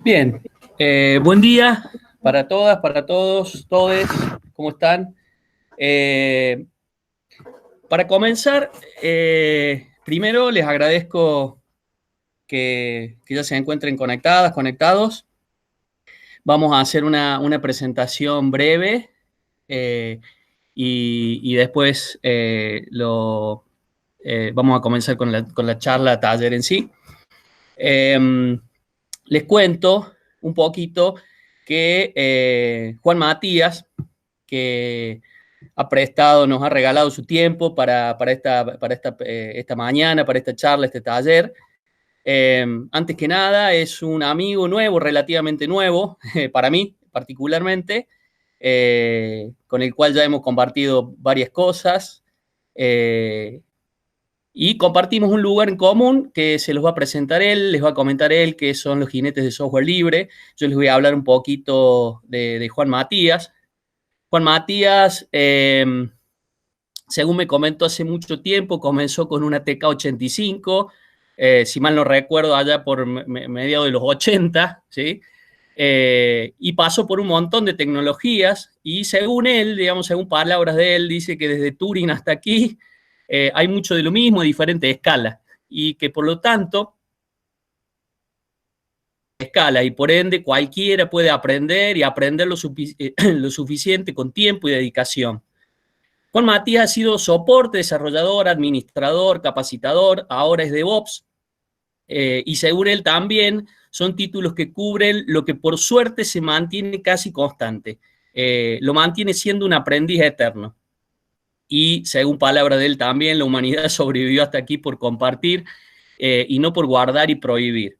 Bien, buen día para todas, para todos, todes, ¿cómo están? Eh, para comenzar, primero les agradezco que ya se encuentren conectadas, conectados. Vamos a hacer una presentación breve eh, y después vamos a comenzar con la charla taller en sí. Les cuento un poquito que Juan Matías, que ha prestado, nos ha regalado su tiempo esta mañana, para esta charla, este taller. Antes que nada, es un amigo nuevo, relativamente nuevo, para mí particularmente, con el cual ya hemos compartido varias cosas. Y compartimos un lugar en común que se los va a presentar él, les va a comentar él, que son los jinetes de software libre. Yo les voy a hablar un poquito de Juan Matías. Juan Matías, según me comentó hace mucho tiempo, comenzó con una TK-85, si mal no recuerdo, allá por mediados de los 80, ¿sí? Y pasó por un montón de tecnologías y según él, digamos, según palabras de él, dice que desde Turing hasta aquí hay mucho de lo mismo, diferente escala, y que por lo tanto, escala, y por ende cualquiera puede aprender y aprender lo suficiente con tiempo y dedicación. Juan Matías ha sido soporte, desarrollador, administrador, capacitador, ahora es DevOps, y según él también son títulos que cubren lo que por suerte se mantiene casi constante. Lo mantiene siendo un aprendiz eterno. Y según palabra de él también, la humanidad sobrevivió hasta aquí por compartir y no por guardar y prohibir.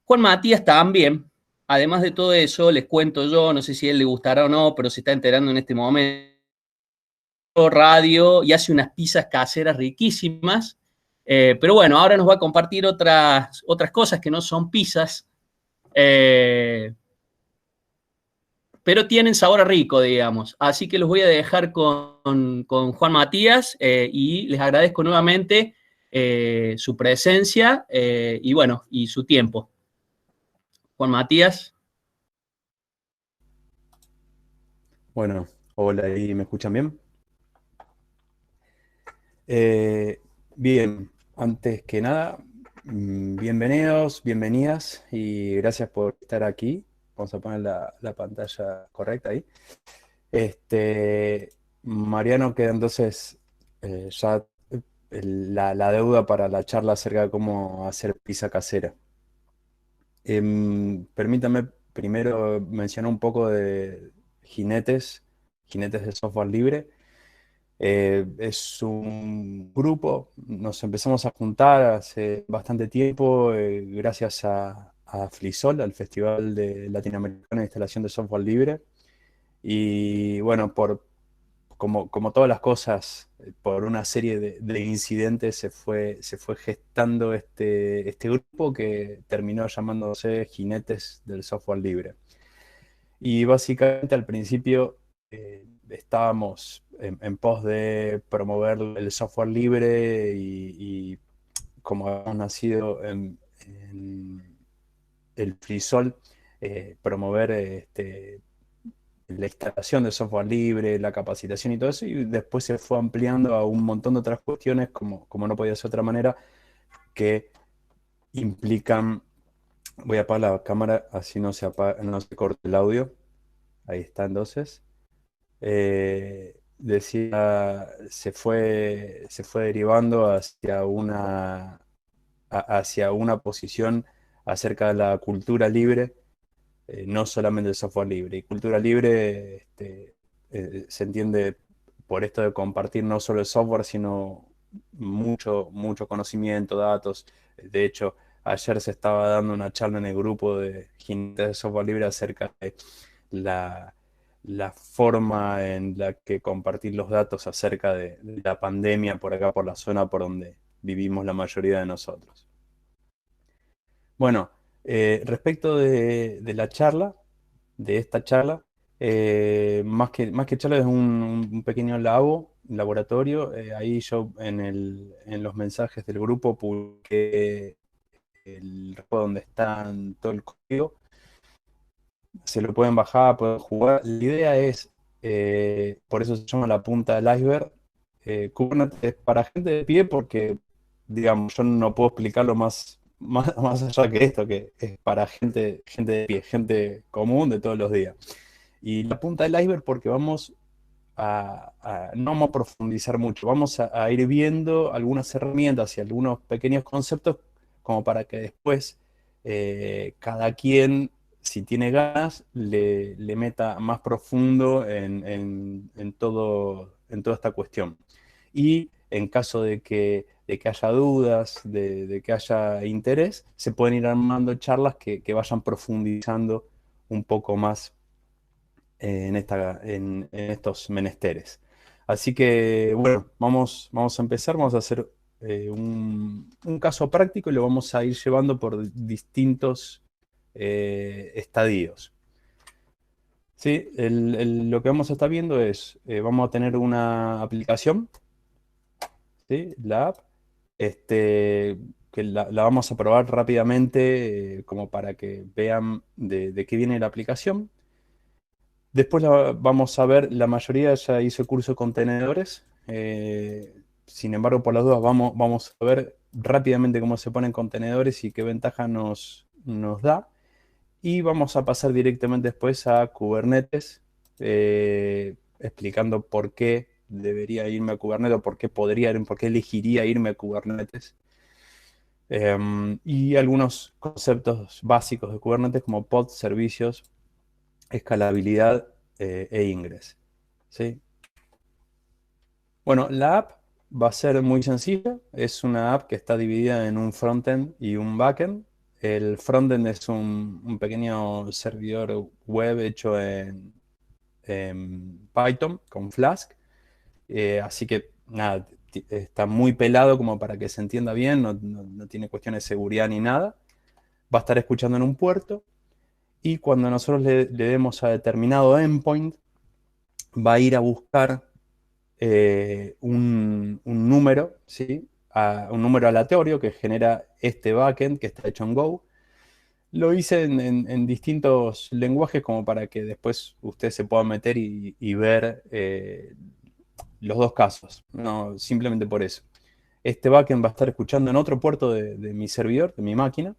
Juan Matías también, además de todo eso, les cuento yo, no sé si a él le gustará o no, pero se está enterando en este momento, radio y hace unas pizzas caseras riquísimas. Pero bueno, ahora nos va a compartir otras cosas que no son pizzas, pero tienen sabor a rico, digamos. Así que los voy a dejar con Juan Matías y les agradezco nuevamente su presencia y bueno, y su tiempo. Juan Matías. Bueno, hola, ¿y me escuchan bien? Bien, antes que nada, bienvenidos, bienvenidas y gracias por estar aquí. Vamos a poner la pantalla correcta ahí. Este, Mariano queda entonces ya la deuda para la charla acerca de cómo hacer pizza casera. Permítame primero mencionar un poco de jinetes, jinetes de software libre. Es un grupo, nos empezamos a juntar hace bastante tiempo gracias a FLISOL, al Festival de Latinoamericano de Instalación de Software Libre. Y bueno, como todas las cosas, por una serie de incidentes se fue gestando este grupo que terminó llamándose Jinetes del Software Libre. Y básicamente al principio estábamos en pos de promover el software libre y como hemos nacido en el FreeSol, promover la instalación de software libre, la capacitación y todo eso, y después se fue ampliando a un montón de otras cuestiones, como no podía ser de otra manera, que implican, voy a apagar la cámara, así no se corte el audio, ahí está entonces. Decía, se fue derivando hacia una posición acerca de la cultura libre, no solamente el software libre. Y cultura libre se entiende por esto de compartir no solo el software, sino mucho conocimiento, datos. De hecho, ayer se estaba dando una charla en el grupo de jinetes de software libre acerca de la, la forma en la que compartir los datos acerca de la pandemia por acá, por la zona por donde vivimos la mayoría de nosotros. Bueno, respecto de la charla, de esta charla, más que charla es un pequeño laboratorio. Ahí yo en los mensajes del grupo publiqué el repo donde están todo el código. Se lo pueden bajar, pueden jugar. La idea es, por eso se llama la punta del iceberg. Kubernetes es para gente de pie porque, digamos, yo no puedo explicarlo más allá que esto, que es para gente de pie, gente común de todos los días. Y la punta del iceberg porque no vamos a profundizar mucho, vamos a ir viendo algunas herramientas y algunos pequeños conceptos como para que después cada quien, si tiene ganas, le meta más profundo en toda esta cuestión. Y en caso de que haya dudas, de que haya interés, se pueden ir armando charlas que vayan profundizando un poco más en estos menesteres. Así que, bueno, vamos a empezar, vamos a hacer un caso práctico y lo vamos a ir llevando por distintos estadios. ¿Sí? Lo que vamos a estar viendo es, vamos a tener una aplicación, ¿sí? La app, que la vamos a probar rápidamente como para que vean de qué viene la aplicación. Después vamos a ver, la mayoría ya hizo curso de contenedores. Sin embargo, por las dudas, vamos a ver rápidamente cómo se ponen contenedores y qué ventaja nos da. Y vamos a pasar directamente después a Kubernetes, explicando por qué debería irme a Kubernetes, o por qué elegiría irme a Kubernetes. Y algunos conceptos básicos de Kubernetes como pods, servicios, escalabilidad e ingres. ¿Sí? Bueno, la app va a ser muy sencilla. Es una app que está dividida en un frontend y un backend. El frontend es un pequeño servidor web hecho en Python con Flask. Así que nada, está muy pelado como para que se entienda bien. No tiene cuestiones de seguridad ni nada. Va a estar escuchando en un puerto. Y cuando nosotros le demos a determinado endpoint, va a ir a buscar un número, ¿sí? Un número aleatorio que genera este backend que está hecho en Go. Lo hice en distintos lenguajes como para que después usted se pueda meter y ver los dos casos, no simplemente por eso. Este backend va a estar escuchando en otro puerto de mi servidor, de mi máquina.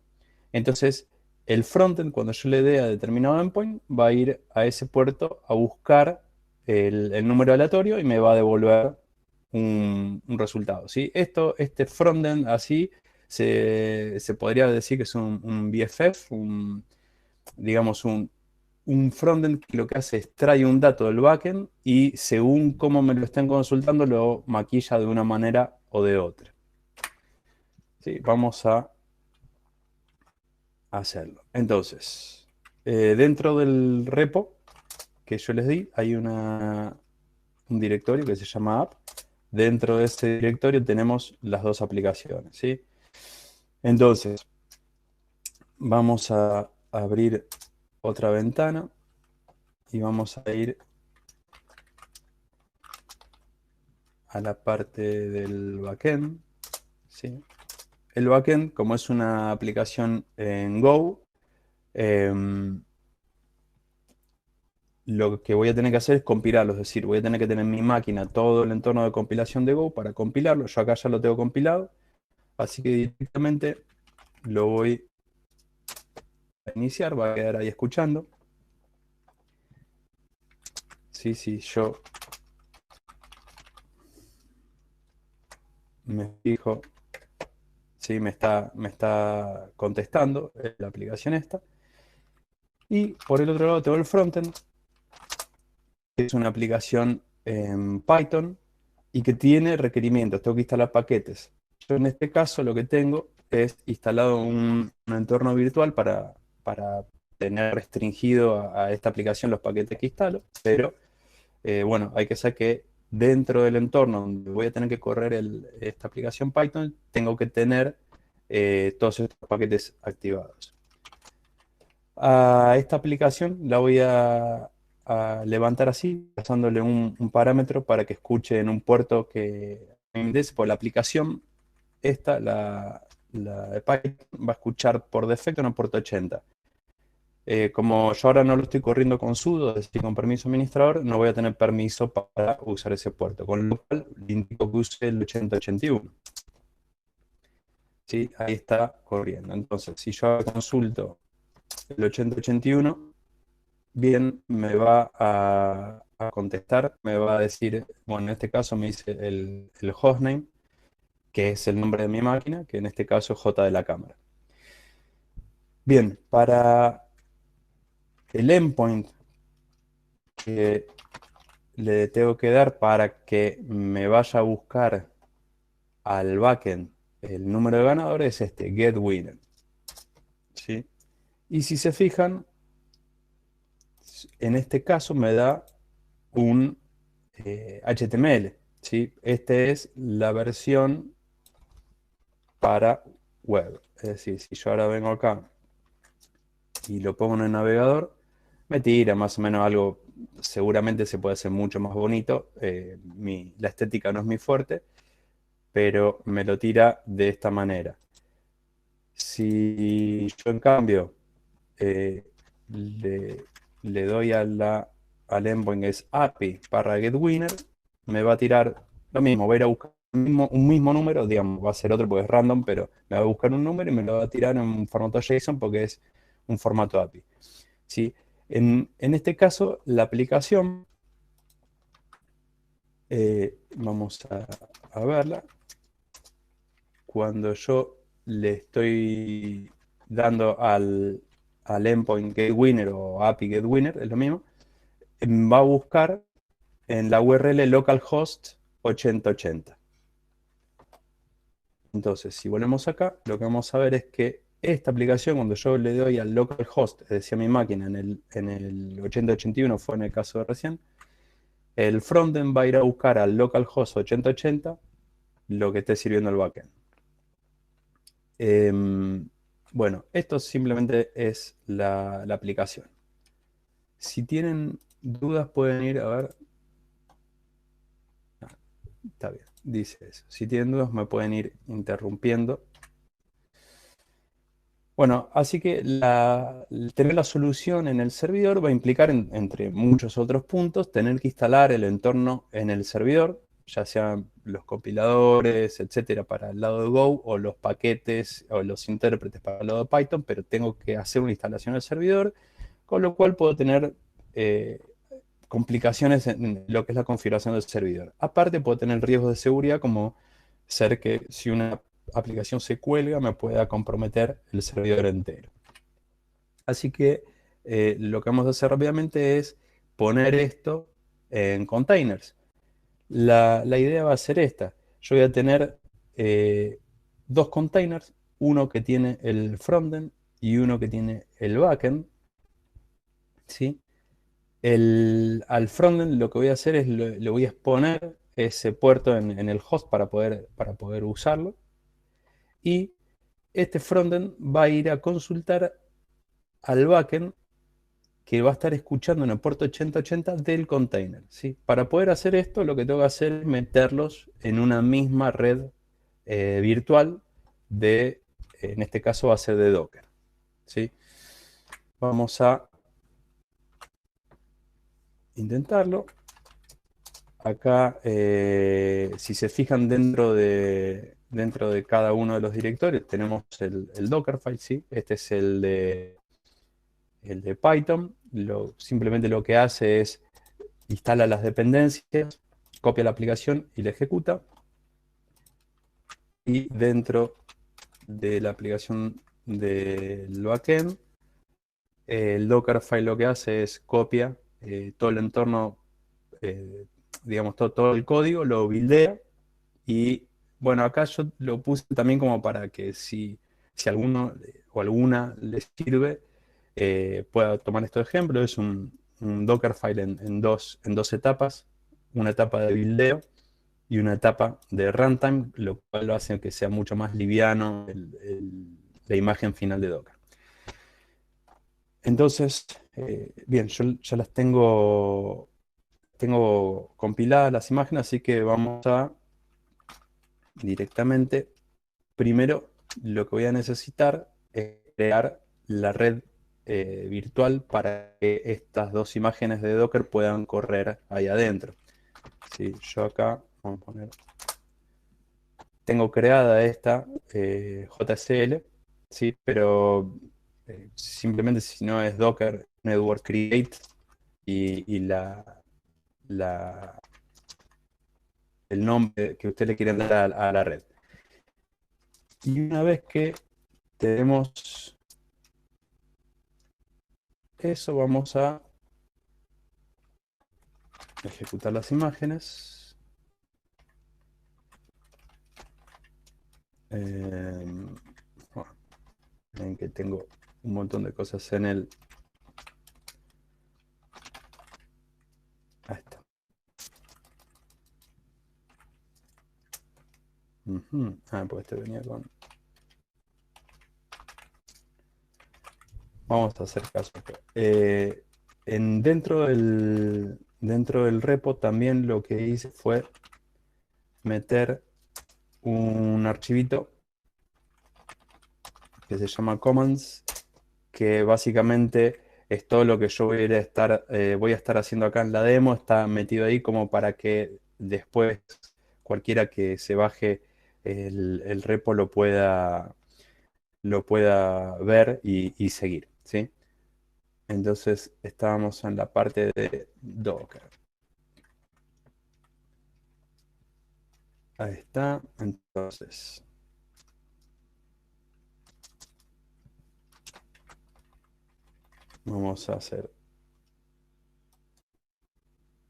Entonces, el frontend, cuando yo le dé a determinado endpoint, va a ir a ese puerto a buscar el número aleatorio y me va a devolver un resultado, ¿sí? Este frontend así se podría decir que es un BFF, digamos un frontend que lo que hace es trae un dato del backend y según cómo me lo estén consultando lo maquilla de una manera o de otra. ¿Sí? Vamos a hacerlo. Entonces, dentro del repo que yo les di, hay un directorio que se llama app. Dentro de ese directorio tenemos las dos aplicaciones, ¿sí? Entonces, vamos a abrir otra ventana y vamos a ir a la parte del backend, ¿sí? El backend, como es una aplicación en Go, lo que voy a tener que hacer es compilarlo, es decir, voy a tener que tener en mi máquina todo el entorno de compilación de Go para compilarlo. Yo acá ya lo tengo compilado, así que directamente lo voy a iniciar, va a quedar ahí escuchando. Sí, yo me fijo, sí, me está contestando la aplicación esta. Y por el otro lado tengo el frontend, que es una aplicación en Python y que tiene requerimientos, tengo que instalar paquetes. Yo en este caso lo que tengo es instalado un entorno virtual para tener restringido a esta aplicación los paquetes que instalo, pero bueno, hay que saber que dentro del entorno donde voy a tener que correr esta aplicación Python, tengo que tener todos estos paquetes activados. A esta aplicación la voy a levantar así, pasándole un parámetro para que escuche en un puerto que me interese, por la aplicación esta la de Python va a escuchar por defecto en el puerto 80. Como yo ahora no lo estoy corriendo con sudo, es decir, con permiso administrador, no voy a tener permiso para usar ese puerto, con lo cual le indico que use el 8081. ¿Sí? Ahí está corriendo. Entonces, si yo consulto el 8081, bien, me va a contestar, me va a decir, bueno, en este caso me dice el hostname, que es el nombre de mi máquina, que en este caso es J de la cámara. Bien, para el endpoint que le tengo que dar para que me vaya a buscar al backend el número de ganadores es este, getWinner. ¿Sí? Y si se fijan, en este caso me da un HTML. ¿Sí? Esta es la versión para web. Es decir, si yo ahora vengo acá y lo pongo en el navegador, me tira más o menos algo, seguramente se puede hacer mucho más bonito. La estética no es mi fuerte, pero me lo tira de esta manera. Si yo en cambio eh, le doy al endpoint que es API para getWinner, me va a tirar lo mismo, va a ir a buscar un mismo número, digamos, va a ser otro porque es random, pero me va a buscar un número y me lo va a tirar en un formato JSON porque es un formato API. ¿Sí? En este caso, la aplicación, vamos a verla, cuando yo le estoy dando al endpoint getWinner o API getWinner, es lo mismo, va a buscar en la URL localhost 8080. Entonces, si volvemos acá, lo que vamos a ver es que esta aplicación, cuando yo le doy al localhost, es decir, a mi máquina en el 8081, fue en el caso de recién, el frontend va a ir a buscar al localhost 8080 lo que esté sirviendo el backend. Bueno, esto simplemente es la aplicación. Si tienen dudas pueden ir a ver. Está bien, dice eso. Si tienen dudas me pueden ir interrumpiendo. Bueno, así que tener la solución en el servidor va a implicar, entre muchos otros puntos, tener que instalar el entorno en el servidor, ya sean los compiladores, etcétera, para el lado de Go, o los paquetes o los intérpretes para el lado de Python, pero tengo que hacer una instalación al servidor, con lo cual puedo tener complicaciones en lo que es la configuración del servidor. Aparte, puedo tener riesgos de seguridad, como ser que si una aplicación se cuelga, me pueda comprometer el servidor entero. Así que lo que vamos a hacer rápidamente es poner esto en containers. La idea va a ser esta. Yo voy a tener dos containers, uno que tiene el frontend y uno que tiene el backend. ¿Sí? Al frontend lo que voy a hacer es le voy a exponer ese puerto en el host para poder usarlo. Y este frontend va a ir a consultar al backend que va a estar escuchando en el puerto 8080 del container. ¿Sí? Para poder hacer esto, lo que tengo que hacer es meterlos en una misma red virtual en este caso va a ser de Docker. ¿Sí? Vamos a intentarlo. Acá, si se fijan dentro de cada uno de los directorios, tenemos el Dockerfile, ¿sí? Este es el de Python. Simplemente lo que hace es instala las dependencias, copia la aplicación y la ejecuta. Y dentro de la aplicación del backend, el Dockerfile lo que hace es copia todo el entorno, digamos, todo el código, lo buildea. Y bueno, acá yo lo puse también como para que si alguno o alguna le sirve, pueda tomar estos ejemplos. Es un Dockerfile en dos etapas, una etapa de buildeo y una etapa de runtime, lo cual lo hace que sea mucho más liviano la imagen final de Docker. Entonces, bien, yo ya las tengo compiladas las imágenes, así que vamos a directamente primero lo que voy a necesitar es crear la red virtual para que estas dos imágenes de Docker puedan correr ahí adentro. ¿Sí? Yo acá, vamos a poner, tengo creada esta JSL, ¿sí? Pero simplemente si no es Docker Network Create y la, el nombre que usted le quiere dar a la red. Y una vez que tenemos eso, vamos a ejecutar las imágenes. Bueno, ven que tengo un montón de cosas en el... Ahí está. Ah, pues este venía con... Vamos a hacer caso acá. Dentro del repo también lo que hice fue meter un archivito que se llama commands, que básicamente es todo lo que yo voy a estar haciendo acá en la demo, está metido ahí como para que después cualquiera que se baje el repo lo pueda ver y seguir, ¿sí? Entonces estábamos en la parte de Docker. Ahí está. Entonces, vamos a hacer...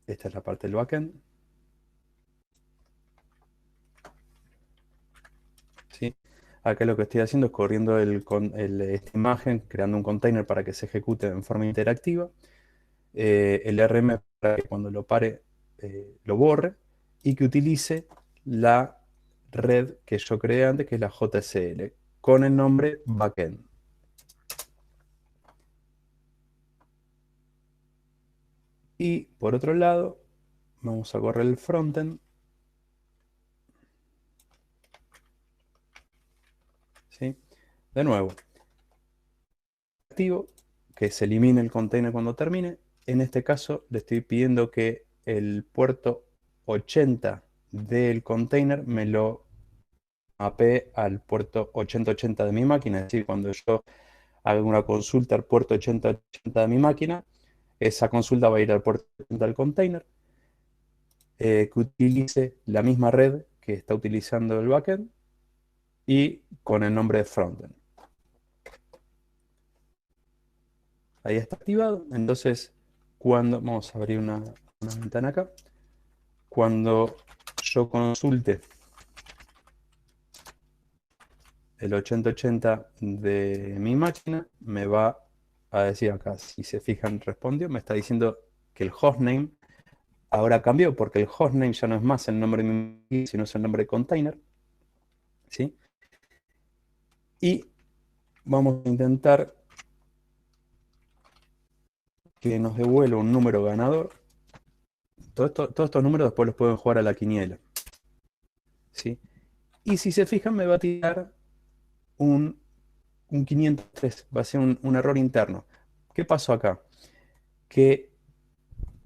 Esta es la parte del backend. ¿Sí? Acá lo que estoy haciendo es corriendo esta imagen, creando un container para que se ejecute en forma interactiva. El RM para que cuando lo pare lo borre y que utilice la red que yo creé antes, que es la JSL, con el nombre backend. Y por otro lado, vamos a correr el frontend. ¿Sí? De nuevo, activo, que se elimine el container cuando termine. En este caso le estoy pidiendo que el puerto 80 del container me lo mapee al puerto 8080 de mi máquina. Es decir, cuando yo haga una consulta al puerto 8080 de mi máquina, esa consulta va a ir al puerto 80 del container, que utilice la misma red que está utilizando el backend y con el nombre de frontend. Ahí está activado. Entonces, vamos a abrir una ventana acá. Cuando yo consulte el 8080 de mi máquina, me va a decir acá, si se fijan, respondió, me está diciendo que el hostname ahora cambió, porque el hostname ya no es más el nombre de mi máquina, sino es el nombre de container. ¿Sí? Y vamos a intentar que nos devuelva un número ganador. Todos estos números después los pueden jugar a la quiniela. ¿Sí? Y si se fijan, me va a tirar un 503, va a ser un error interno. ¿Qué pasó acá? Que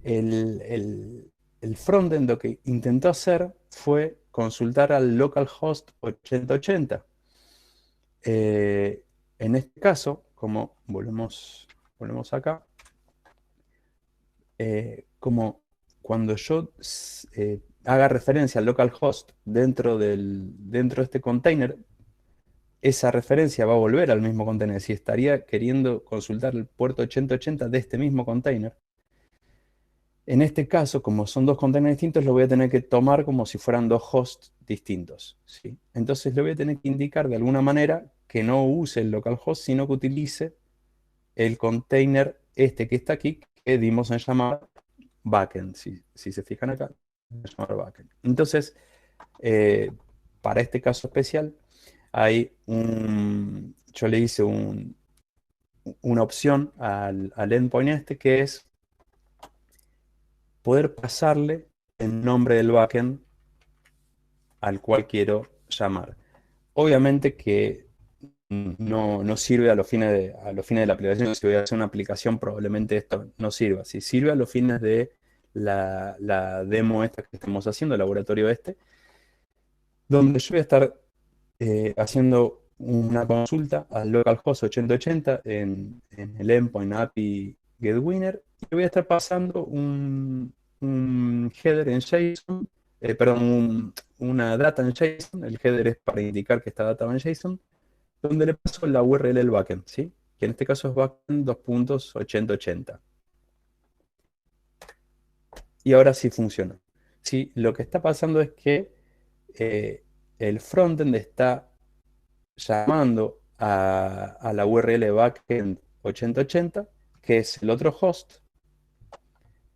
el frontend lo que intentó hacer fue consultar al localhost 8080. En este caso, como volvemos acá, como cuando yo haga referencia al localhost dentro de este container, esa referencia va a volver al mismo container. Si estaría queriendo consultar el puerto 8080 de este mismo container, en este caso, como son dos containers distintos, lo voy a tener que tomar como si fueran dos hosts distintos, ¿sí? Entonces le voy a tener que indicar de alguna manera que no use el localhost, sino que utilice el container este que está aquí, que dimos en llamar backend. Si se fijan acá, llamar backend. Entonces, para este caso especial, yo le hice una opción al endpoint este, que es poder pasarle el nombre del backend al cual quiero llamar. Obviamente que no sirve a los fines de la aplicación. Si voy a hacer una aplicación, probablemente esto no sirva. Si sirve a los fines de la demo esta que estamos haciendo, el laboratorio este, donde yo voy a estar haciendo una consulta al localhost 8080 en el endpoint API GetWinner, y voy a estar pasando un header en JSON, perdón, una data en JSON. El header es para indicar que esta data va en JSON, donde le paso la URL del backend, ¿sí? Que en este caso es backend 2.8080. Y ahora sí funciona. Sí, lo que está pasando es que el frontend está llamando a la URL backend 8080, que es el otro host,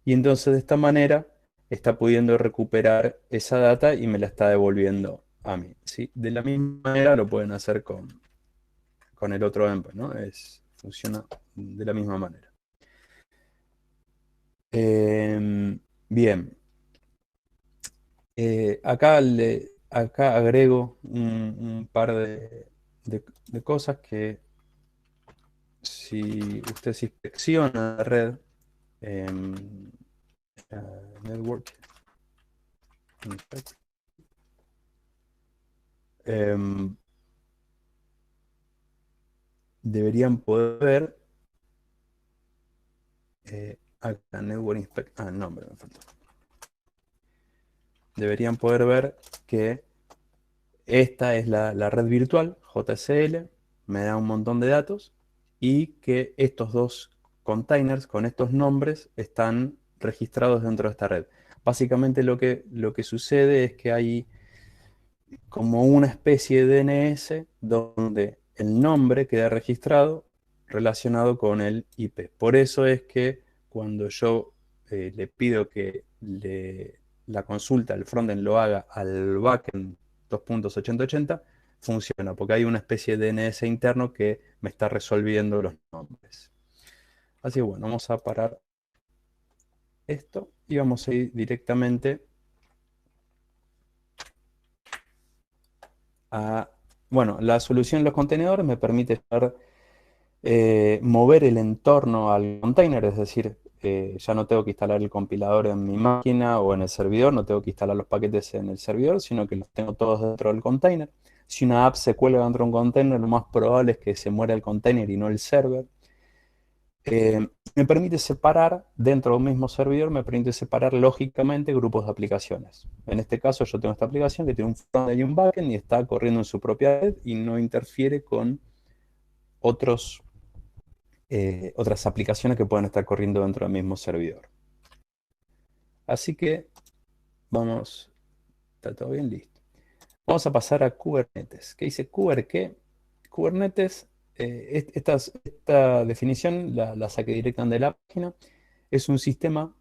y entonces de esta manera está pudiendo recuperar esa data y me la está devolviendo a mí, ¿sí? De la misma manera lo pueden hacer con el otro endpoint, ¿no? Funciona de la misma manera. Bien. Acá agrego un par de cosas que, si usted se inspecciona la red, network inspect, deberían poder ver acá network inspect, nombre me faltó. Deberían poder ver que esta es la red virtual, JSL, me da un montón de datos, y que estos dos containers con estos nombres están registrados dentro de esta red. Básicamente lo que sucede es que hay como una especie de DNS donde el nombre queda registrado relacionado con el IP. Por eso es que cuando yo le pido que la consulta, el frontend lo haga al backend 2.8080, funciona, porque hay una especie de DNS interno que me está resolviendo los nombres. Así que bueno, vamos a parar esto y vamos a ir directamente bueno, la solución de los contenedores me permite mover el entorno al container, es decir, ya no tengo que instalar el compilador en mi máquina o en el servidor, no tengo que instalar los paquetes en el servidor, sino que los tengo todos dentro del container. Si una app se cuelga dentro de un container, lo más probable es que se muera el container y no el server. Me permite separar, dentro de un mismo servidor, me permite separar lógicamente grupos de aplicaciones. En este caso yo tengo esta aplicación que tiene un frontend y un backend y está corriendo en su propia red y no interfiere con otras aplicaciones que pueden estar corriendo dentro del mismo servidor. Así que vamos, está todo bien, listo. Vamos a pasar a Kubernetes. ¿Qué dice Kubernetes? Kubernetes, esta definición la saqué directamente de la página. Es un sistema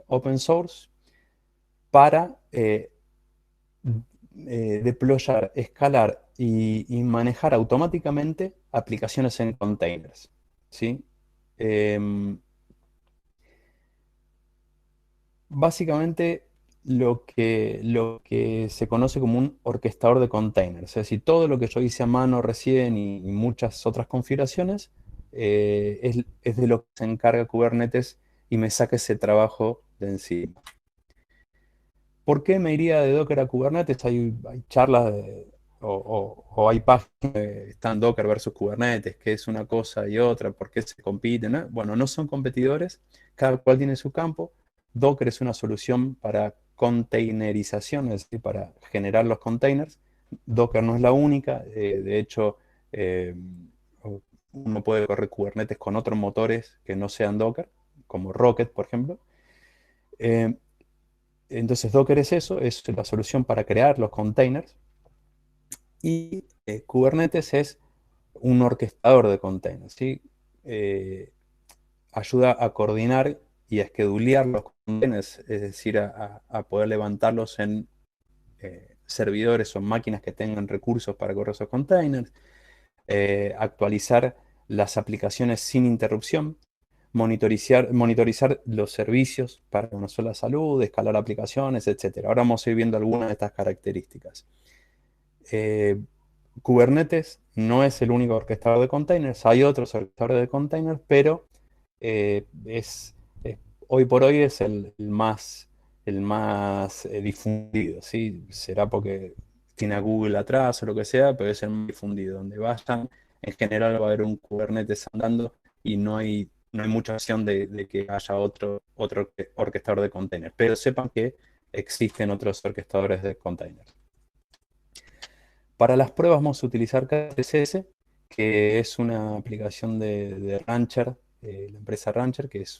open source para deployar, escalar y manejar automáticamente aplicaciones en containers, ¿sí? Básicamente lo que se conoce como un orquestador de containers, es decir, todo lo que yo hice a mano recién y muchas otras configuraciones, es de lo que se encarga Kubernetes y me saca ese trabajo de encima. ¿Por qué me iría de Docker a Kubernetes? Hay charlas o hay páginas que están Docker versus Kubernetes, que es una cosa y otra, por qué se compiten, ¿no? Bueno, no son competidores, cada cual tiene su campo. Docker es una solución para containerización, es decir, para generar los containers. Docker no es la única, de hecho, eh, uno puede correr Kubernetes con otros motores que no sean Docker, como Rocket, por ejemplo. Eh, entonces Docker es eso, es la solución para crear los containers, y Kubernetes es un orquestador de containers, ¿sí? Ayuda a coordinar y a schedulear los containers, es decir, a poder levantarlos en servidores o máquinas que tengan recursos para correr esos containers, actualizar las aplicaciones sin interrupción, monitorizar los servicios para una sola salud, escalar aplicaciones, etc. Ahora vamos a ir viendo algunas de estas características. Kubernetes no es el único orquestador de containers, hay otros orquestadores de containers, pero eh, es, hoy por hoy es el más difundido, ¿sí? Será porque tiene a Google atrás o lo que sea, pero es el más difundido. Donde vayan, en general va a haber un Kubernetes andando y no hay mucha opción de que haya otro orquestador de containers. Pero sepan que existen otros orquestadores de containers. Para las pruebas vamos a utilizar KTCS, que es una aplicación de Rancher, la empresa Rancher, que es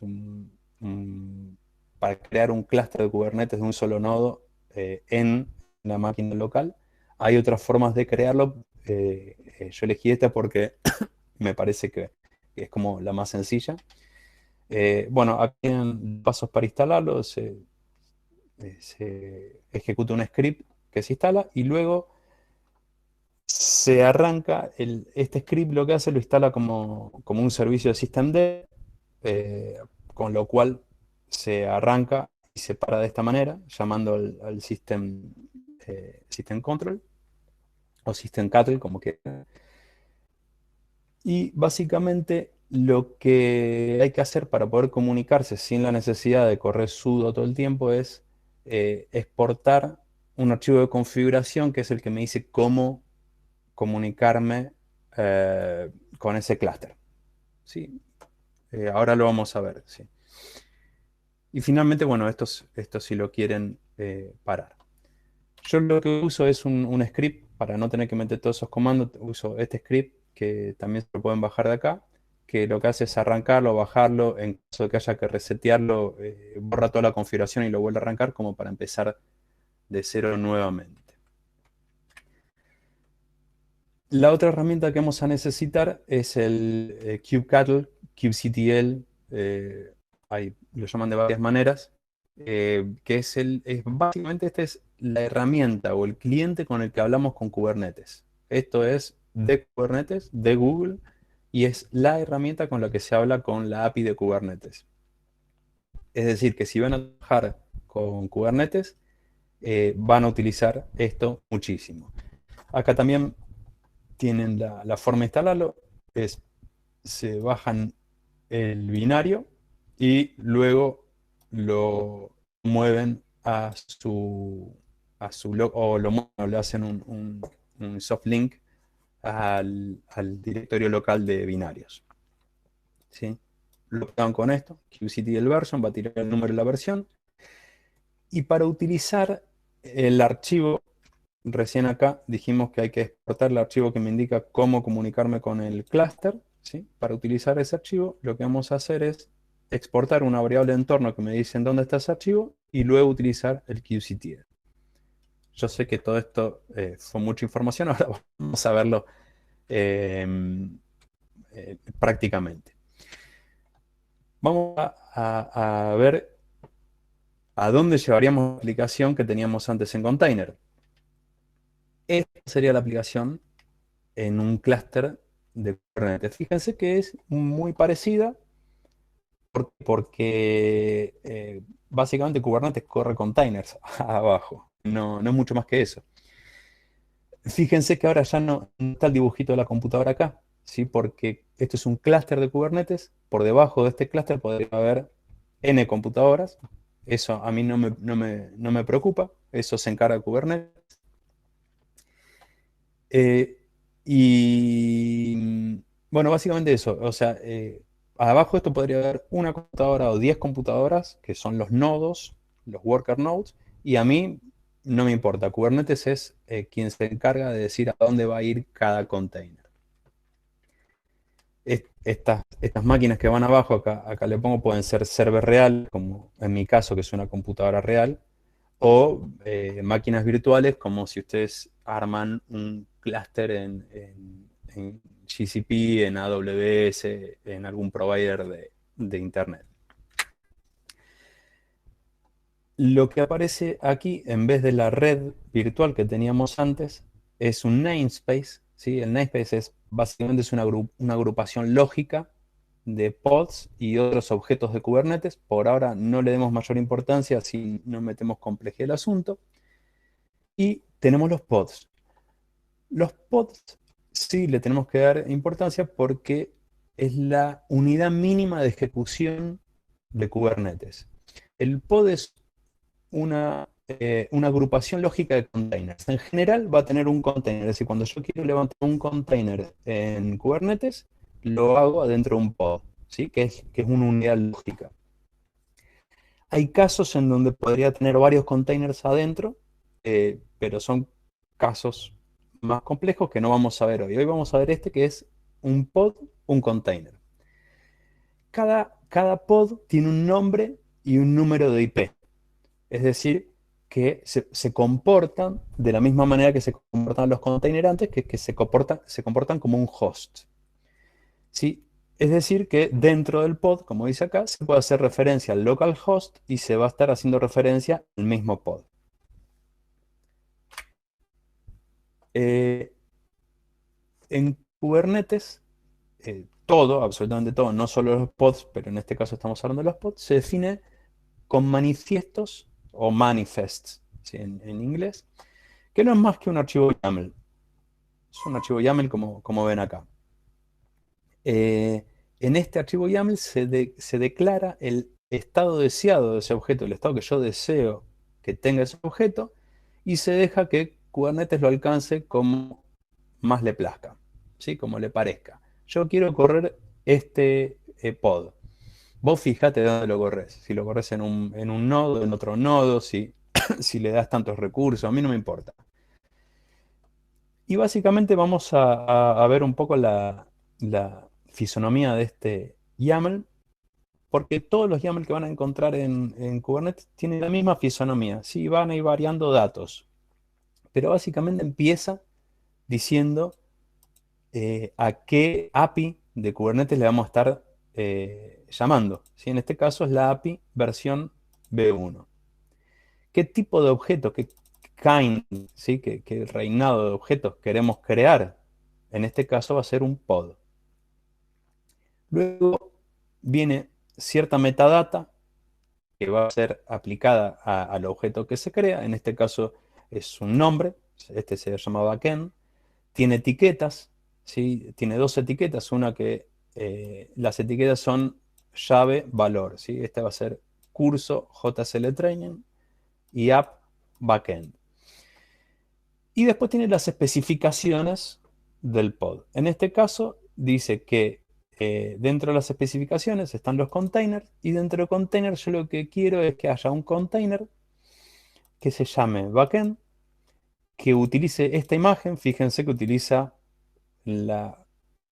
para crear un clúster de Kubernetes de un solo nodo en la máquina local. Hay otras formas de crearlo. Yo elegí esta porque me parece que es como la más sencilla. Bueno, aquí en pasos para instalarlo, se ejecuta un script que se instala y luego se arranca, este script lo que hace lo instala como un servicio de systemd, con lo cual se arranca y se para de esta manera, llamando al system control o system cattle, como que. Y básicamente lo que hay que hacer para poder comunicarse sin la necesidad de correr sudo todo el tiempo es exportar un archivo de configuración que es el que me dice cómo comunicarme con ese clúster. ¿Sí? Ahora lo vamos a ver. ¿Sí? Y finalmente, bueno, esto si lo quieren parar. Yo lo que uso es un script para no tener que meter todos esos comandos. Uso este script que también se lo pueden bajar de acá, que lo que hace es arrancarlo, bajarlo, en caso de que haya que resetearlo, borra toda la configuración y lo vuelve a arrancar como para empezar de cero nuevamente. La otra herramienta que vamos a necesitar es el kubectl, kubectl, lo llaman de varias maneras, que básicamente esta es la herramienta o el cliente con el que hablamos con Kubernetes. Esto es de Kubernetes, de Google, y es la herramienta con la que se habla con la API de Kubernetes. Es decir, que si van a trabajar con Kubernetes, van a utilizar esto muchísimo. Acá también tienen la forma de instalarlo, se bajan el binario y luego lo mueven o le hacen un soft link al directorio local de binarios. ¿Sí? Lo pegan con esto, kubectl version, va a tirar el número de la versión. Y para utilizar el archivo, recién acá dijimos que hay que exportar el archivo que me indica cómo comunicarme con el clúster. ¿Sí? Para utilizar ese archivo, lo que vamos a hacer es exportar una variable de entorno que me dice en dónde está ese archivo y luego utilizar el kubectl. Yo sé que todo esto fue mucha información, ahora vamos a verlo prácticamente. Vamos a ver a dónde llevaríamos la aplicación que teníamos antes en container. Esta sería la aplicación en un clúster de Kubernetes. Fíjense que es muy parecida porque básicamente Kubernetes corre containers abajo. No es mucho más que eso. Fíjense que ahora ya no está el dibujito de la computadora acá, ¿sí? Porque esto es un clúster de Kubernetes. Por debajo de este clúster podría haber N computadoras. Eso a mí no me preocupa. Eso se encarga Kubernetes. Y bueno, básicamente eso. O sea, abajo de esto podría haber una computadora o 10 computadoras, que son los nodos, los worker nodes, y a mí no me importa. Kubernetes es quien se encarga de decir a dónde va a ir cada container. Estas máquinas que van abajo, acá le pongo, pueden ser server real, como en mi caso, que es una computadora real, o máquinas virtuales, como si ustedes arman un clúster en GCP, en AWS, en algún provider de Internet. Lo que aparece aquí, en vez de la red virtual que teníamos antes, es un namespace. ¿Sí? El namespace básicamente es una agrupación lógica de pods y otros objetos de Kubernetes. Por ahora no le demos mayor importancia, así no metemos complejidad al asunto. Y tenemos los pods. Los pods sí le tenemos que dar importancia porque es la unidad mínima de ejecución de Kubernetes. El pod es una agrupación lógica de containers. En general va a tener un container, es decir, cuando yo quiero levantar un container en Kubernetes, lo hago adentro de un pod, ¿sí? Que es una unidad lógica. Hay casos en donde podría tener varios containers adentro, pero son casos más complejos que no vamos a ver hoy. Hoy vamos a ver este que es un pod, un container. Cada pod tiene un nombre y un número de IP. Es decir, que se comportan de la misma manera que se comportan los containers antes, que se comportan como un host. ¿Sí? Es decir, que dentro del pod, como dice acá, se puede hacer referencia al localhost y se va a estar haciendo referencia al mismo pod. En Kubernetes, todo, absolutamente todo, no solo los pods, pero en este caso estamos hablando de los pods, se define con manifiestos o manifests, ¿sí? En inglés, que no es más que un archivo YAML. Es un archivo YAML como ven acá. En este archivo YAML se declara el estado deseado de ese objeto, el estado que yo deseo que tenga ese objeto, y se deja que Kubernetes lo alcance como más le plazca, ¿sí? Como le parezca. Yo quiero correr este pod. Vos fijate de dónde lo corres. Si lo corres en un nodo, en otro nodo, si, si le das tantos recursos, a mí no me importa. Y básicamente vamos a ver un poco la fisonomía de este YAML, porque todos los YAML que van a encontrar en Kubernetes tienen la misma fisonomía. Sí, van a ir variando datos, pero básicamente empieza diciendo a qué API de Kubernetes le vamos a estar llamando. ¿Sí? En este caso es la API versión V1. ¿Qué tipo de objeto, qué kind, ¿sí? qué reinado de objetos queremos crear? En este caso va a ser un pod. Luego viene cierta metadata que va a ser aplicada al objeto que se crea. En este caso es un nombre, este se llama backend. Tiene etiquetas, ¿sí? Tiene dos etiquetas, una que las etiquetas son llave, valor, ¿sí? Este va a ser curso JSL Training y app backend. Y después tiene las especificaciones del pod. En este caso dice que dentro de las especificaciones están los containers y dentro de containers yo lo que quiero es que haya un container que se llame backend, que utilice esta imagen. Fíjense que utiliza una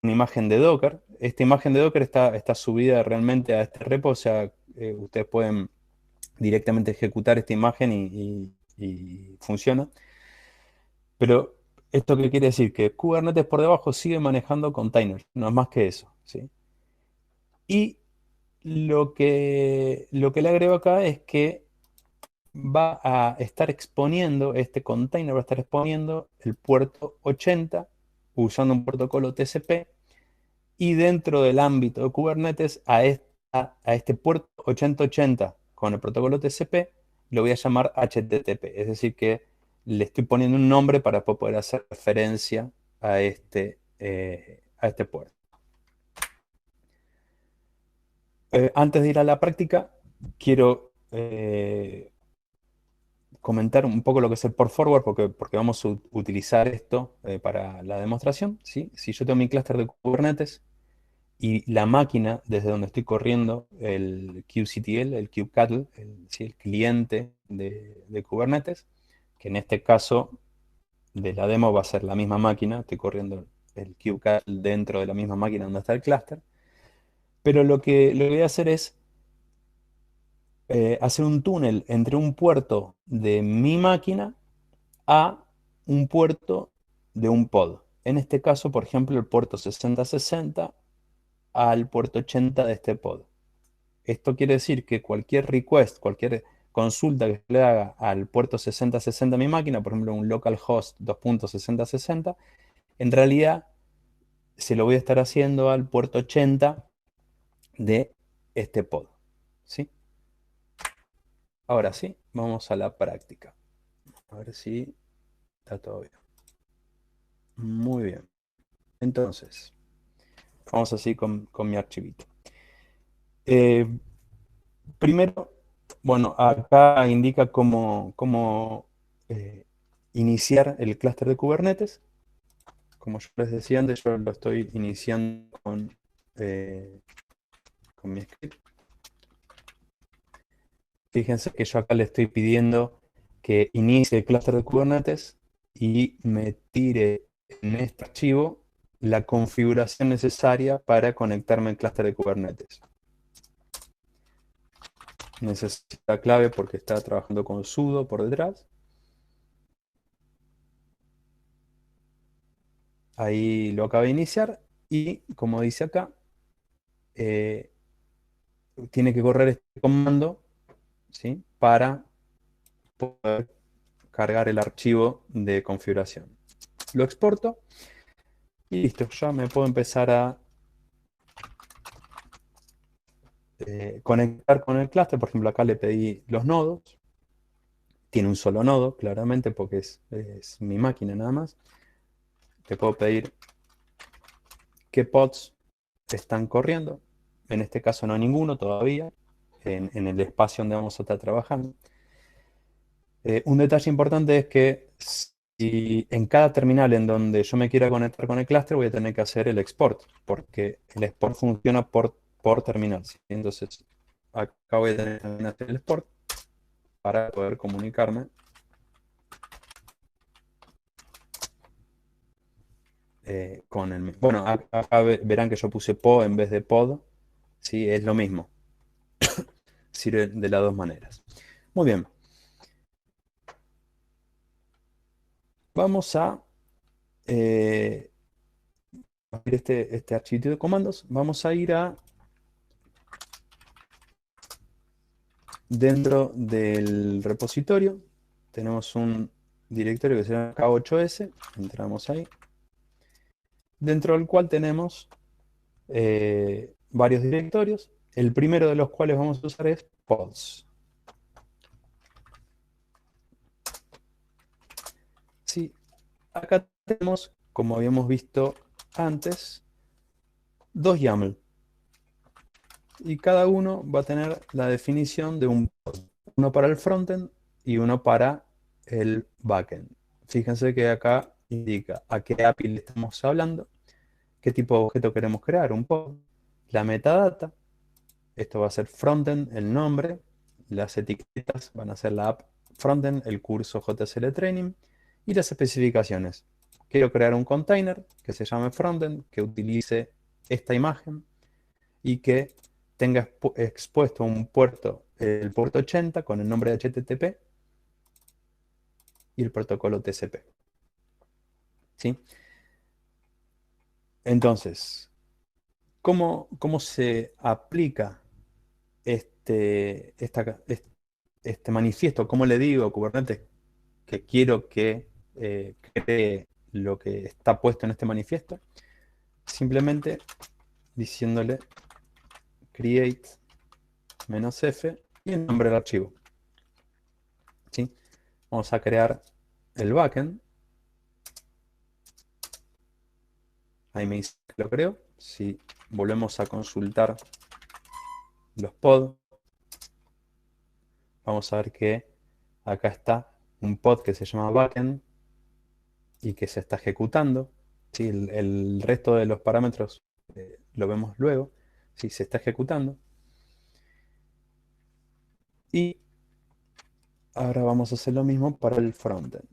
imagen de Docker. Esta imagen de Docker está subida realmente a este repo, o sea, ustedes pueden directamente ejecutar esta imagen y funciona. Pero, ¿esto qué quiere decir? Que Kubernetes por debajo sigue manejando containers, no es más que eso, ¿sí? Y lo que le agrego acá es que va a estar exponiendo, este container va a estar exponiendo el puerto 80 usando un protocolo TCP, y dentro del ámbito de Kubernetes a este puerto 8080 con el protocolo TCP lo voy a llamar HTTP, es decir que le estoy poniendo un nombre para poder hacer referencia a este puerto. Antes de ir a la práctica, quiero comentar un poco lo que es el port forward, porque vamos a utilizar esto para la demostración, ¿sí? Si yo tengo mi clúster de Kubernetes y la máquina desde donde estoy corriendo el kubectl, el kubectl, ¿sí? El cliente de Kubernetes, que en este caso de la demo va a ser la misma máquina, estoy corriendo el kubectl dentro de la misma máquina donde está el clúster, pero lo que voy a hacer es hacer un túnel entre un puerto de mi máquina a un puerto de un pod. En este caso, por ejemplo, el puerto 6060 al puerto 80 de este pod. Esto quiere decir que cualquier request, cualquier consulta que le haga al puerto 6060 de mi máquina, por ejemplo, un localhost 2.6060, en realidad se lo voy a estar haciendo al puerto 80 de este pod. ¿Sí? Ahora sí, vamos a la práctica. A ver si está todo bien. Muy bien. Entonces, vamos así con mi archivito. Primero, bueno, acá indica cómo iniciar el clúster de Kubernetes. Como yo les decía antes, yo lo estoy iniciando con mi script. Fíjense que yo acá le estoy pidiendo que inicie el clúster de Kubernetes y me tire en este archivo la configuración necesaria para conectarme al clúster de Kubernetes. Necesita clave porque está trabajando con sudo por detrás. Ahí lo acaba de iniciar y, como dice acá, eh, tiene que correr este comando, ¿sí?, para poder cargar el archivo de configuración. Lo exporto y listo, ya me puedo empezar a conectar con el clúster. Por ejemplo, acá le pedí los nodos. Tiene un solo nodo, claramente, porque es mi máquina nada más. Le puedo pedir qué pods están corriendo. En este caso no ninguno todavía, en el espacio donde vamos a estar trabajando. Un detalle importante es que si en cada terminal en donde yo me quiera conectar con el clúster voy a tener que hacer el export, porque el export funciona por terminal, ¿sí? Entonces, acá voy a tener que también hacer el export para poder comunicarme con el... Bueno, acá verán que yo puse po en vez de pod, ¿sí? Es lo mismo. Sirve de las dos maneras. Muy bien. Vamos a abrir este archivo de comandos. Vamos a ir a dentro del repositorio. Tenemos un directorio que se llama K8S. Entramos ahí. Dentro del cual tenemos varios directorios. El primero de los cuales vamos a usar es pods. Sí, acá tenemos, como habíamos visto antes, dos YAML. Y cada uno va a tener la definición de un pod. Uno para el frontend y uno para el backend. Fíjense que acá indica a qué API le estamos hablando, qué tipo de objeto queremos crear, un pod, la metadata, esto va a ser frontend, el nombre, las etiquetas van a ser la app frontend, el curso JSL Training y las especificaciones. Quiero crear un container que se llame frontend, que utilice esta imagen y que tenga expuesto un puerto, el puerto 80 con el nombre de HTTP y el protocolo TCP. ¿Sí? Entonces, ¿cómo se aplica este manifiesto? ¿Cómo le digo a Kubernetes que quiero que cree lo que está puesto en este manifiesto? Simplemente diciéndole create -f y el nombre del archivo. ¿Sí? Vamos a crear el backend. Ahí me dice que lo creo. Si volvemos a consultar los pods, vamos a ver que acá está un pod que se llama backend y que se está ejecutando. ¿Sí? El resto de los parámetros lo vemos luego. ¿Sí? Se está ejecutando. Y ahora vamos a hacer lo mismo para el frontend.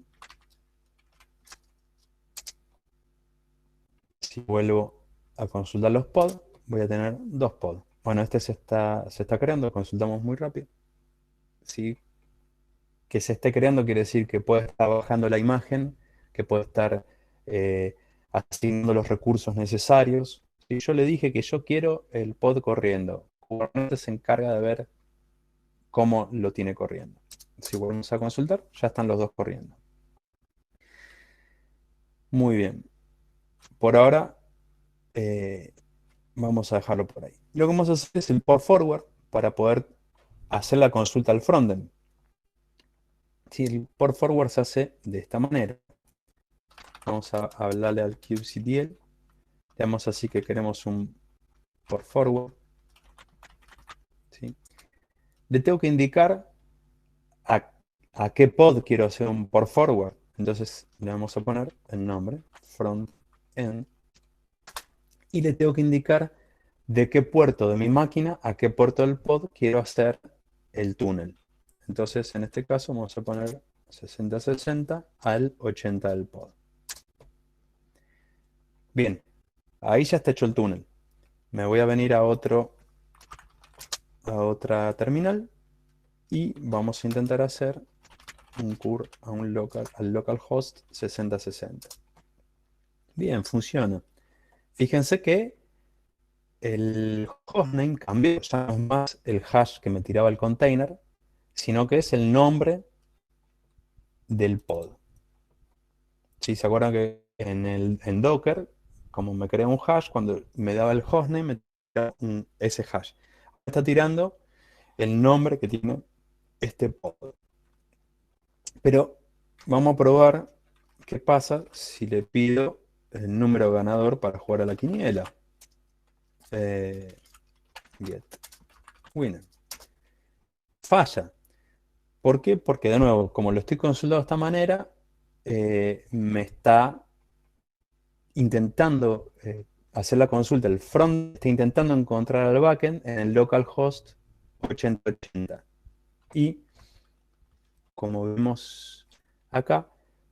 Si vuelvo a consultar los pods, voy a tener dos pods. Bueno, este se está creando, consultamos muy rápido. ¿Sí? Que se esté creando quiere decir que puede estar bajando la imagen, que puede estar eh, asignando los recursos necesarios. Si yo le dije que yo quiero el pod corriendo, Kubernetes se encarga de ver cómo lo tiene corriendo. Si volvemos a consultar, ya están los dos corriendo. Muy bien. Por ahora vamos a dejarlo por ahí. Lo que vamos a hacer es el port forward para poder hacer la consulta al frontend. Si el port forward se hace de esta manera. Vamos a hablarle al kubectl. Digamos así que queremos un port forward. ¿Sí? Le tengo que indicar a qué pod quiero hacer un port forward. Entonces le vamos a poner el nombre, front end. Y le tengo que indicar de qué puerto de mi máquina a qué puerto del pod quiero hacer el túnel. Entonces, en este caso, vamos a poner 6060 al 80 del pod. Bien, ahí ya está hecho el túnel. Me voy a venir a otra terminal y vamos a intentar hacer un curl al localhost 6060. Bien, funciona. Fíjense que el hostname cambió, ya no es más el hash que me tiraba el container, sino que es el nombre del pod. Si se acuerdan que en Docker, como me creé un hash, cuando me daba el hostname, me tiraba ese hash. Ahora está tirando el nombre que tiene este pod. Pero vamos a probar qué pasa si le pido el número ganador para jugar a la quiniela. Get winner. Falla. ¿Por qué? Porque de nuevo, como lo estoy consultando de esta manera, me está intentando hacer la consulta. El front está intentando encontrar al backend en el localhost 8080. Y como vemos acá,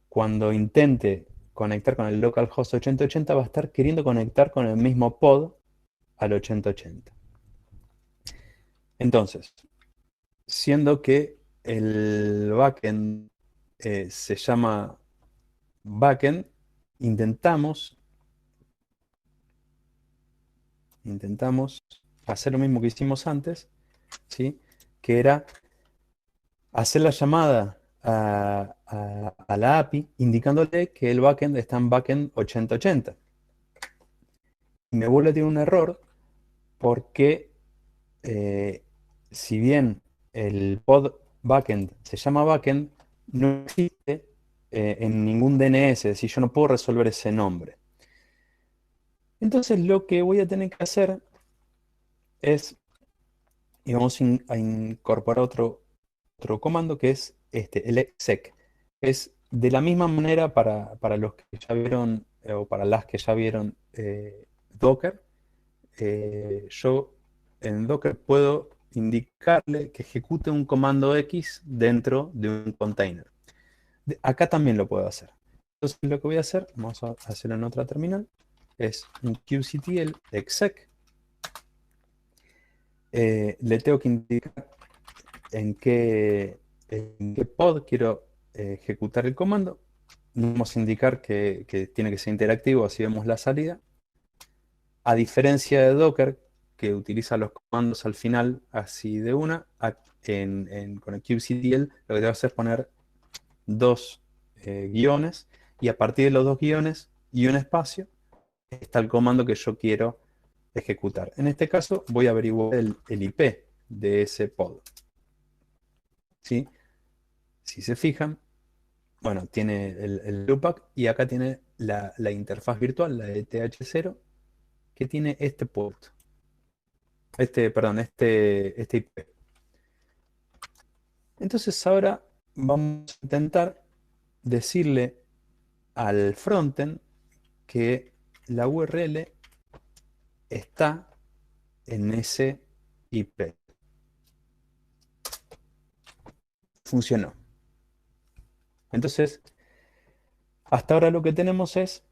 cuando intente conectar con el localhost 8080 va a estar queriendo conectar con el mismo pod al 8080. Entonces, siendo que el backend se llama backend, intentamos hacer lo mismo que hicimos antes, ¿sí? Que era hacer la llamada a la API indicándole que el backend está en backend 8080. Y me vuelve a tener un error porque si bien el pod backend se llama backend, no existe en ningún DNS, es decir, yo no puedo resolver ese nombre. Entonces lo que voy a tener que hacer es, y vamos a incorporar otro comando que es el exec. Es de la misma manera para los que ya vieron, o para las que ya vieron Docker. Yo en Docker puedo indicarle que ejecute un comando X dentro de un container. Acá también lo puedo hacer. Entonces lo que voy a hacer, vamos a hacerlo en otra terminal, es un kubectl exec. Le tengo que indicar en qué pod quiero ejecutar el comando. Vamos a indicar que tiene que ser interactivo, así vemos la salida. A diferencia de Docker, que utiliza los comandos al final así de una, con el kubectl lo que te va a hacer es poner dos guiones y a partir de los dos guiones y un espacio está el comando que yo quiero ejecutar. En este caso voy a averiguar el IP de ese pod. ¿Sí? Si se fijan, bueno, tiene el loopback y acá tiene la interfaz virtual, la de TH0, que tiene este puerto. Perdón, este IP. Entonces ahora vamos a intentar decirle al frontend que la URL está en ese IP. Funcionó. Entonces, hasta ahora lo que tenemos es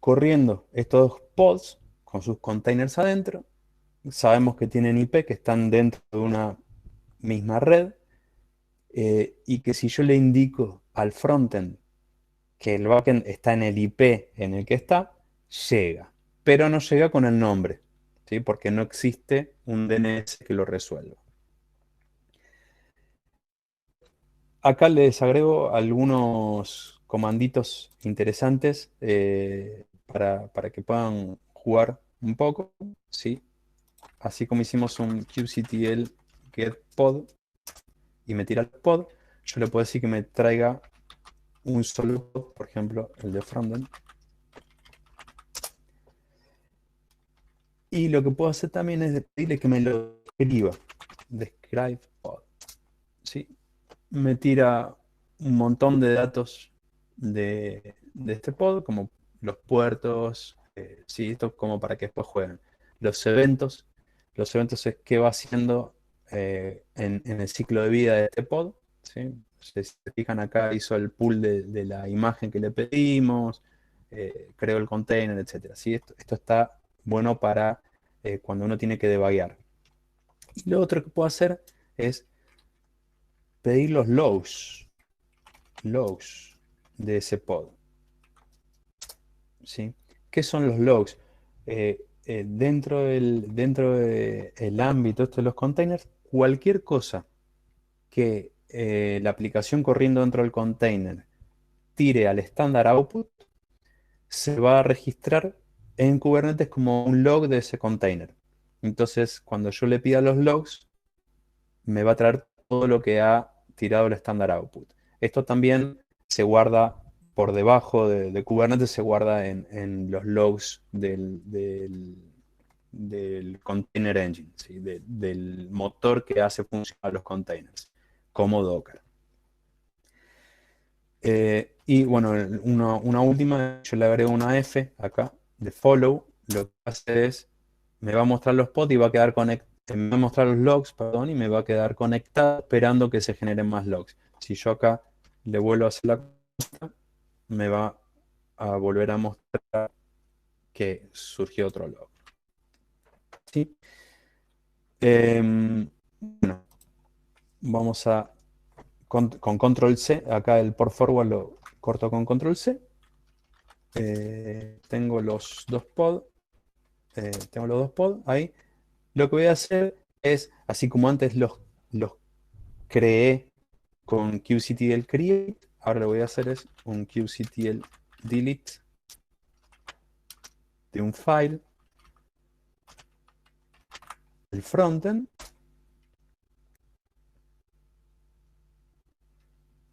corriendo estos pods con sus containers adentro. Sabemos que tienen IP, que están dentro de una misma red, y que si yo le indico al frontend que el backend está en el IP en el que está, llega, pero no llega con el nombre, ¿sí? Porque no existe un DNS que lo resuelva. Acá les agrego algunos comanditos interesantes para que puedan jugar un poco, ¿sí? Así como hicimos un kubectl get pod y me tira el pod, yo le puedo decir que me traiga un solo pod, por ejemplo, el de frontend. Y lo que puedo hacer también es pedirle que me lo escriba. Describe pod. ¿Sí? Me tira un montón de datos de este pod, como los puertos, ¿sí? Esto es como para que después jueguen. Los eventos. Los eventos es qué va haciendo en el ciclo de vida de este pod. ¿Sí? Si se fijan acá, hizo el pull de la imagen que le pedimos, creó el container, etc. ¿Sí? Esto está bueno para cuando uno tiene que debuguear. Y lo otro que puedo hacer es pedir los logs de ese pod. ¿Sí? ¿Qué son los logs? Dentro del ámbito de los containers, cualquier cosa que la aplicación corriendo dentro del container tire al standard output, se va a registrar en Kubernetes como un log de ese container. Entonces, cuando yo le pida los logs, me va a traer todo lo que ha tirado el standard output. Esto también se guarda por debajo de Kubernetes, se guarda en los logs del container engine, ¿sí? Del motor que hace funcionar los containers, como Docker. Y bueno, una última, yo le agrego una F acá, de follow. Lo que hace es, me va a mostrar los pods y va a quedar me va a mostrar los logs, perdón, y me va a quedar conectado esperando que se generen más logs. Si yo acá le vuelvo a hacer la cosa, me va a volver a mostrar que surgió otro log. ¿Sí? Bueno, vamos a, con control C, acá el port forward lo corto con control C. Tengo los dos pods. Tengo los dos pods ahí. Lo que voy a hacer es, así como antes los creé con kubectl create, ahora lo que voy a hacer es un kubectl delete de un file, el frontend.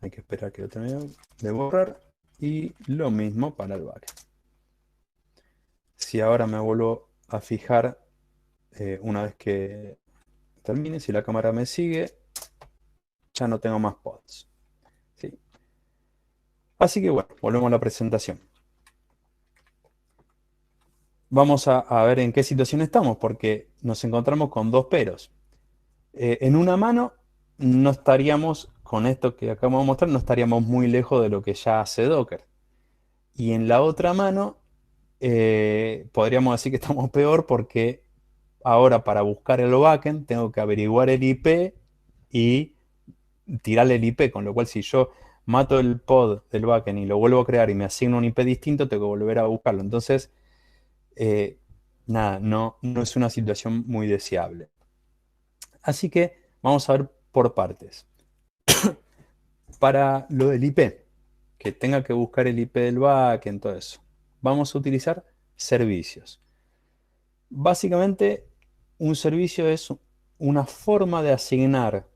Hay que esperar que lo termine de borrar. Y lo mismo para el backend. Si ahora me vuelvo a fijar, una vez que termine, si la cámara me sigue, ya no tengo más pods. ¿Sí? Así que bueno, volvemos a la presentación. Vamos a ver en qué situación estamos, porque nos encontramos con dos peros. En una mano, no estaríamos, con esto que acabamos de mostrar, no estaríamos muy lejos de lo que ya hace Docker. Y en la otra mano, podríamos decir que estamos peor porque ahora para buscar el backend tengo que averiguar el IP y tirarle el IP, con lo cual si yo mato el pod del backend y lo vuelvo a crear y me asigno un IP distinto, tengo que volver a buscarlo. Entonces, nada, no es una situación muy deseable. Así que vamos a ver por partes. Para lo del IP, que tenga que buscar el IP del backend, todo eso, vamos a utilizar servicios. Básicamente, un servicio es una forma de asignar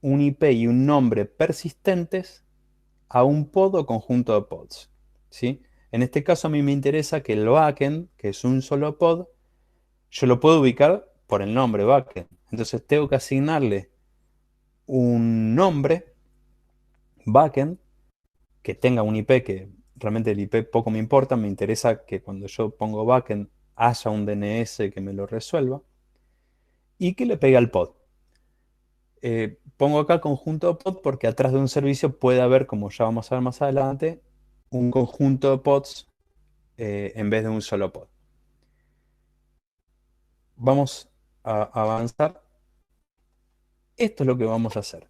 un IP y un nombre persistentes a un pod o conjunto de pods. ¿Sí? En este caso a mí me interesa que el backend, que es un solo pod, yo lo puedo ubicar por el nombre backend. Entonces tengo que asignarle un nombre backend que tenga un IP, que realmente el IP poco me importa, me interesa que cuando yo pongo backend haya un DNS que me lo resuelva y que le pegue al pod. Pongo acá conjunto de pod porque atrás de un servicio puede haber, como ya vamos a ver más adelante, un conjunto de pods en vez de un solo pod. Vamos a avanzar. Esto es lo que vamos a hacer.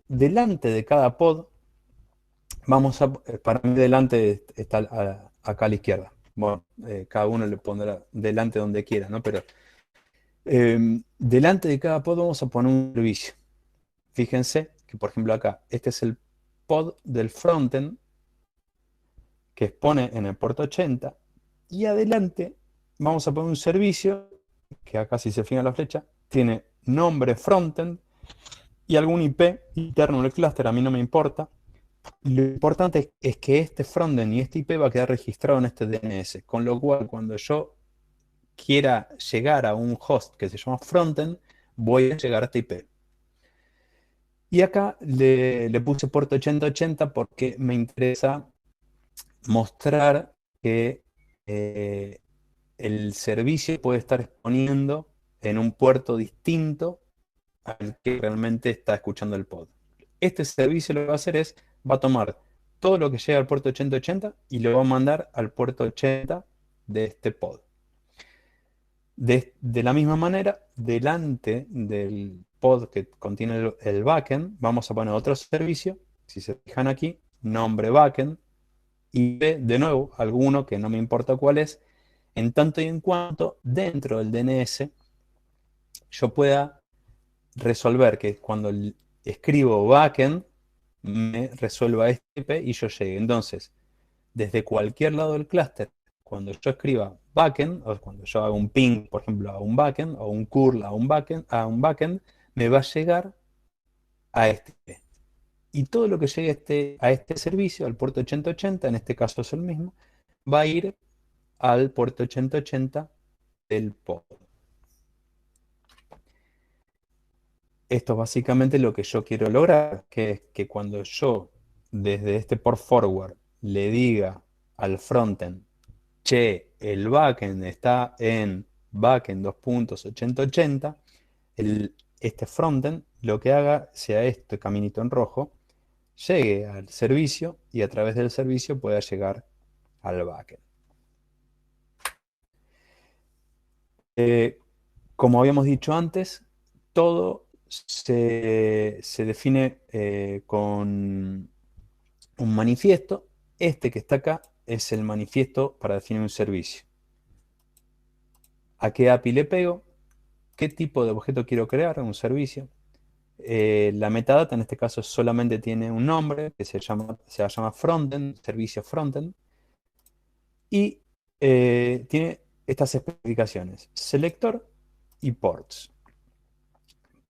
Delante de cada pod, para mí delante está acá a la izquierda. Bueno, cada uno le pondrá delante donde quiera, ¿no? Pero delante de cada pod vamos a poner un servicio. Fíjense que, por ejemplo, acá, este es el pod del frontend que expone en el puerto 80 y adelante vamos a poner un servicio que acá, si se fija la flecha, tiene nombre frontend y algún IP interno del clúster, a mí no me importa, Lo importante es que este frontend y este IP va a quedar registrado en este DNS, con lo cual cuando yo quiera llegar a un host que se llama frontend, voy a llegar a este IP. Y acá le puse puerto 8080 porque me interesa mostrar que el servicio puede estar exponiendo en un puerto distinto al que realmente está escuchando el pod. Este servicio lo que va a hacer es, va a tomar todo lo que llega al puerto 8080 y lo va a mandar al puerto 80 de este pod. De la misma manera, delante del pod que contiene el backend, vamos a poner otro servicio. Si se fijan aquí, nombre backend, y de nuevo alguno que no me importa cuál es, en tanto y en cuanto dentro del DNS yo pueda resolver que cuando escribo backend me resuelva este IP y yo llegue. Entonces, desde cualquier lado del clúster, cuando yo escriba backend, o cuando yo haga un ping, por ejemplo, a un backend, o un curl a un backend, me va a llegar a este IP. Y todo lo que llegue a este servicio, al puerto 8080, en este caso es el mismo, va a ir al puerto 8080 del pod. Esto es básicamente lo que yo quiero lograr, que es que cuando yo desde este port forward le diga al frontend, che, el backend está en backend 2.8080, este frontend lo que haga sea este caminito en rojo, llegue al servicio y a través del servicio pueda llegar al backend. Como habíamos dicho antes, todo se define con un manifiesto. Este que está acá es el manifiesto para definir un servicio. ¿A qué API le pego? ¿Qué tipo de objeto quiero crear? Un servicio. La metadata en este caso solamente tiene un nombre que se llama frontend, servicio frontend. Y tiene estas especificaciones: selector y ports.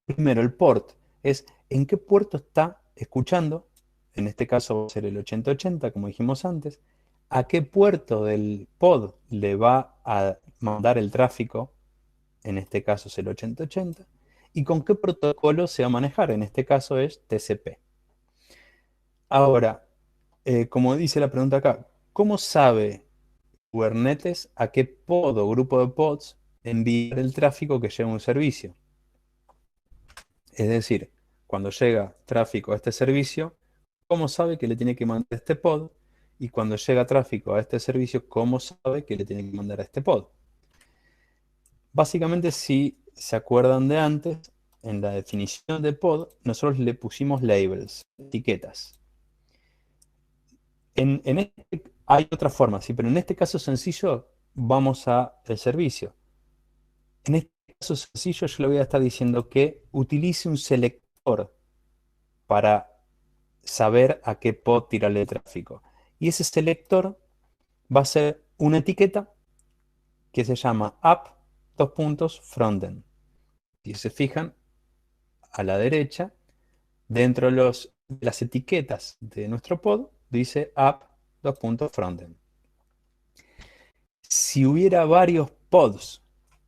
Primero, el port es en qué puerto está escuchando. En este caso va a ser el 8080, como dijimos antes. A qué puerto del pod le va a mandar el tráfico. En este caso es el 8080. Y con qué protocolo se va a manejar. En este caso es TCP. Ahora, como dice la pregunta acá, ¿cómo sabe Kubernetes a qué pod o grupo de pods enviar el tráfico que lleva un servicio? Es decir, cuando llega tráfico a este servicio, ¿cómo sabe que le tiene que mandar a este pod? Y cuando llega tráfico a este servicio, ¿cómo sabe que le tiene que mandar a este pod? Básicamente, si se acuerdan de antes, en la definición de pod, nosotros le pusimos labels, etiquetas. Hay otra forma, sí, pero en este caso sencillo, vamos al servicio. En este caso sencillo, yo le voy a estar diciendo que utilice un selector para saber a qué pod tirarle tráfico. Y ese selector va a ser una etiqueta que se llama app::frontend. Si se fijan, a la derecha, dentro de las etiquetas de nuestro pod, dice app::frontend. Si hubiera varios pods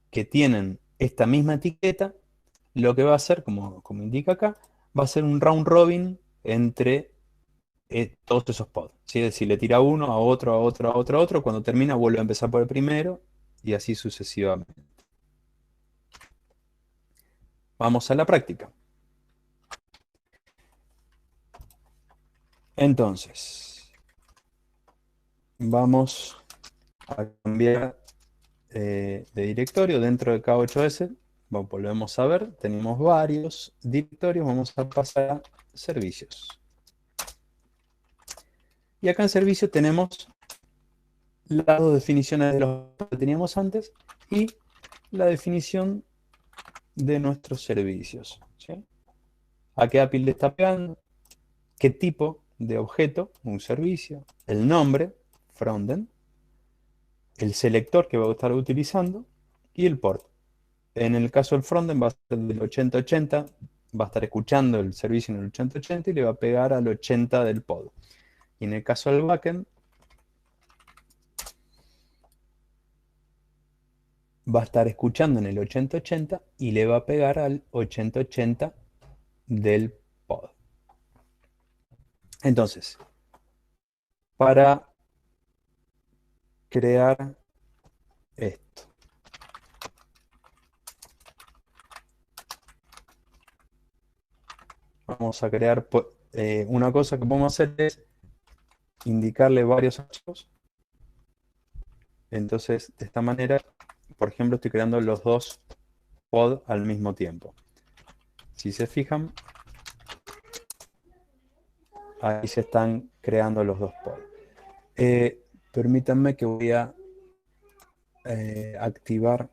que tienen esta misma etiqueta, lo que va a hacer, como indica acá, va a ser un round robin entre todos esos pods. ¿Sí? Es decir, le tira uno a otro, a otro, a otro, a otro. Cuando termina, vuelve a empezar por el primero y así sucesivamente. Vamos a la práctica. Entonces, vamos a cambiar de directorio dentro de K8s. Volvemos a ver, tenemos varios directorios. Vamos a pasar a servicios. Y acá en servicio tenemos las dos definiciones de los que teníamos antes y la definición de nuestros servicios. ¿Sí? ¿A qué API le está pegando? ¿Qué tipo de objeto? Un servicio. El nombre, frontend. El selector que va a estar utilizando y el port. En el caso del frontend va a ser del 8080 va a estar escuchando el servicio en el 8080 y le va a pegar al 80 del pod. Y en el caso del backend, va a estar escuchando en el 8080 y le va a pegar al 8080 del pod. Entonces, para crear esto, vamos a crear una cosa que podemos hacer es indicarle varios archivos. Entonces, de esta manera, por ejemplo, estoy creando los dos pod al mismo tiempo. Si se fijan, ahí se están creando los dos pod. Permítanme que voy a activar.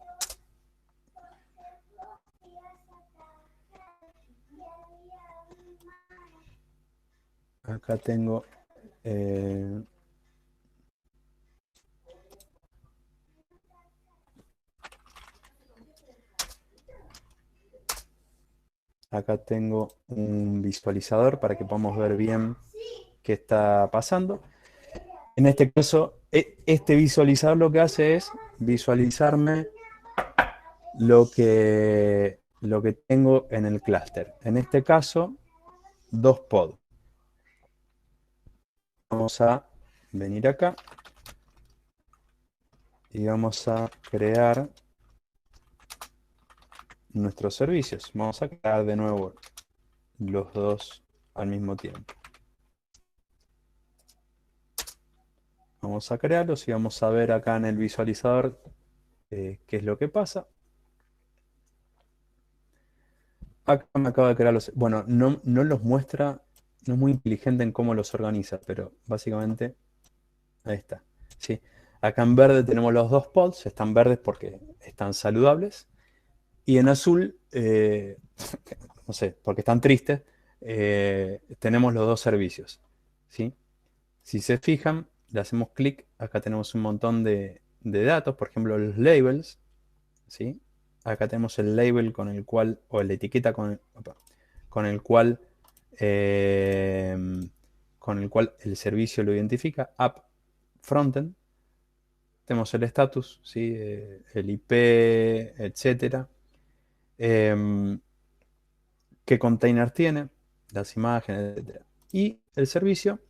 Acá tengo acá tengo un visualizador para que podamos ver bien qué está pasando. En este caso, este visualizador lo que hace es visualizarme lo que tengo en el clúster. En este caso, dos pods. Vamos a venir acá y vamos a crear nuestros servicios. Vamos a crear de nuevo los dos al mismo tiempo. Vamos a crearlos y vamos a ver acá en el visualizador qué es lo que pasa. Acá me acaba de crear los... Bueno, no los muestra, no es muy inteligente en cómo los organiza, pero básicamente ahí está. ¿Sí? Acá en verde tenemos los dos pods, están verdes porque están saludables. Y en azul, no sé, porque están tristes, tenemos los dos servicios. ¿Sí? Si se fijan, le hacemos clic, acá tenemos un montón de datos, por ejemplo los labels, ¿sí? Acá tenemos el label con el cual, o la etiqueta con el cual el servicio lo identifica, app frontend. Tenemos el status, ¿sí? El IP, etcétera. Qué container tiene, las imágenes, etcétera. Y el servicio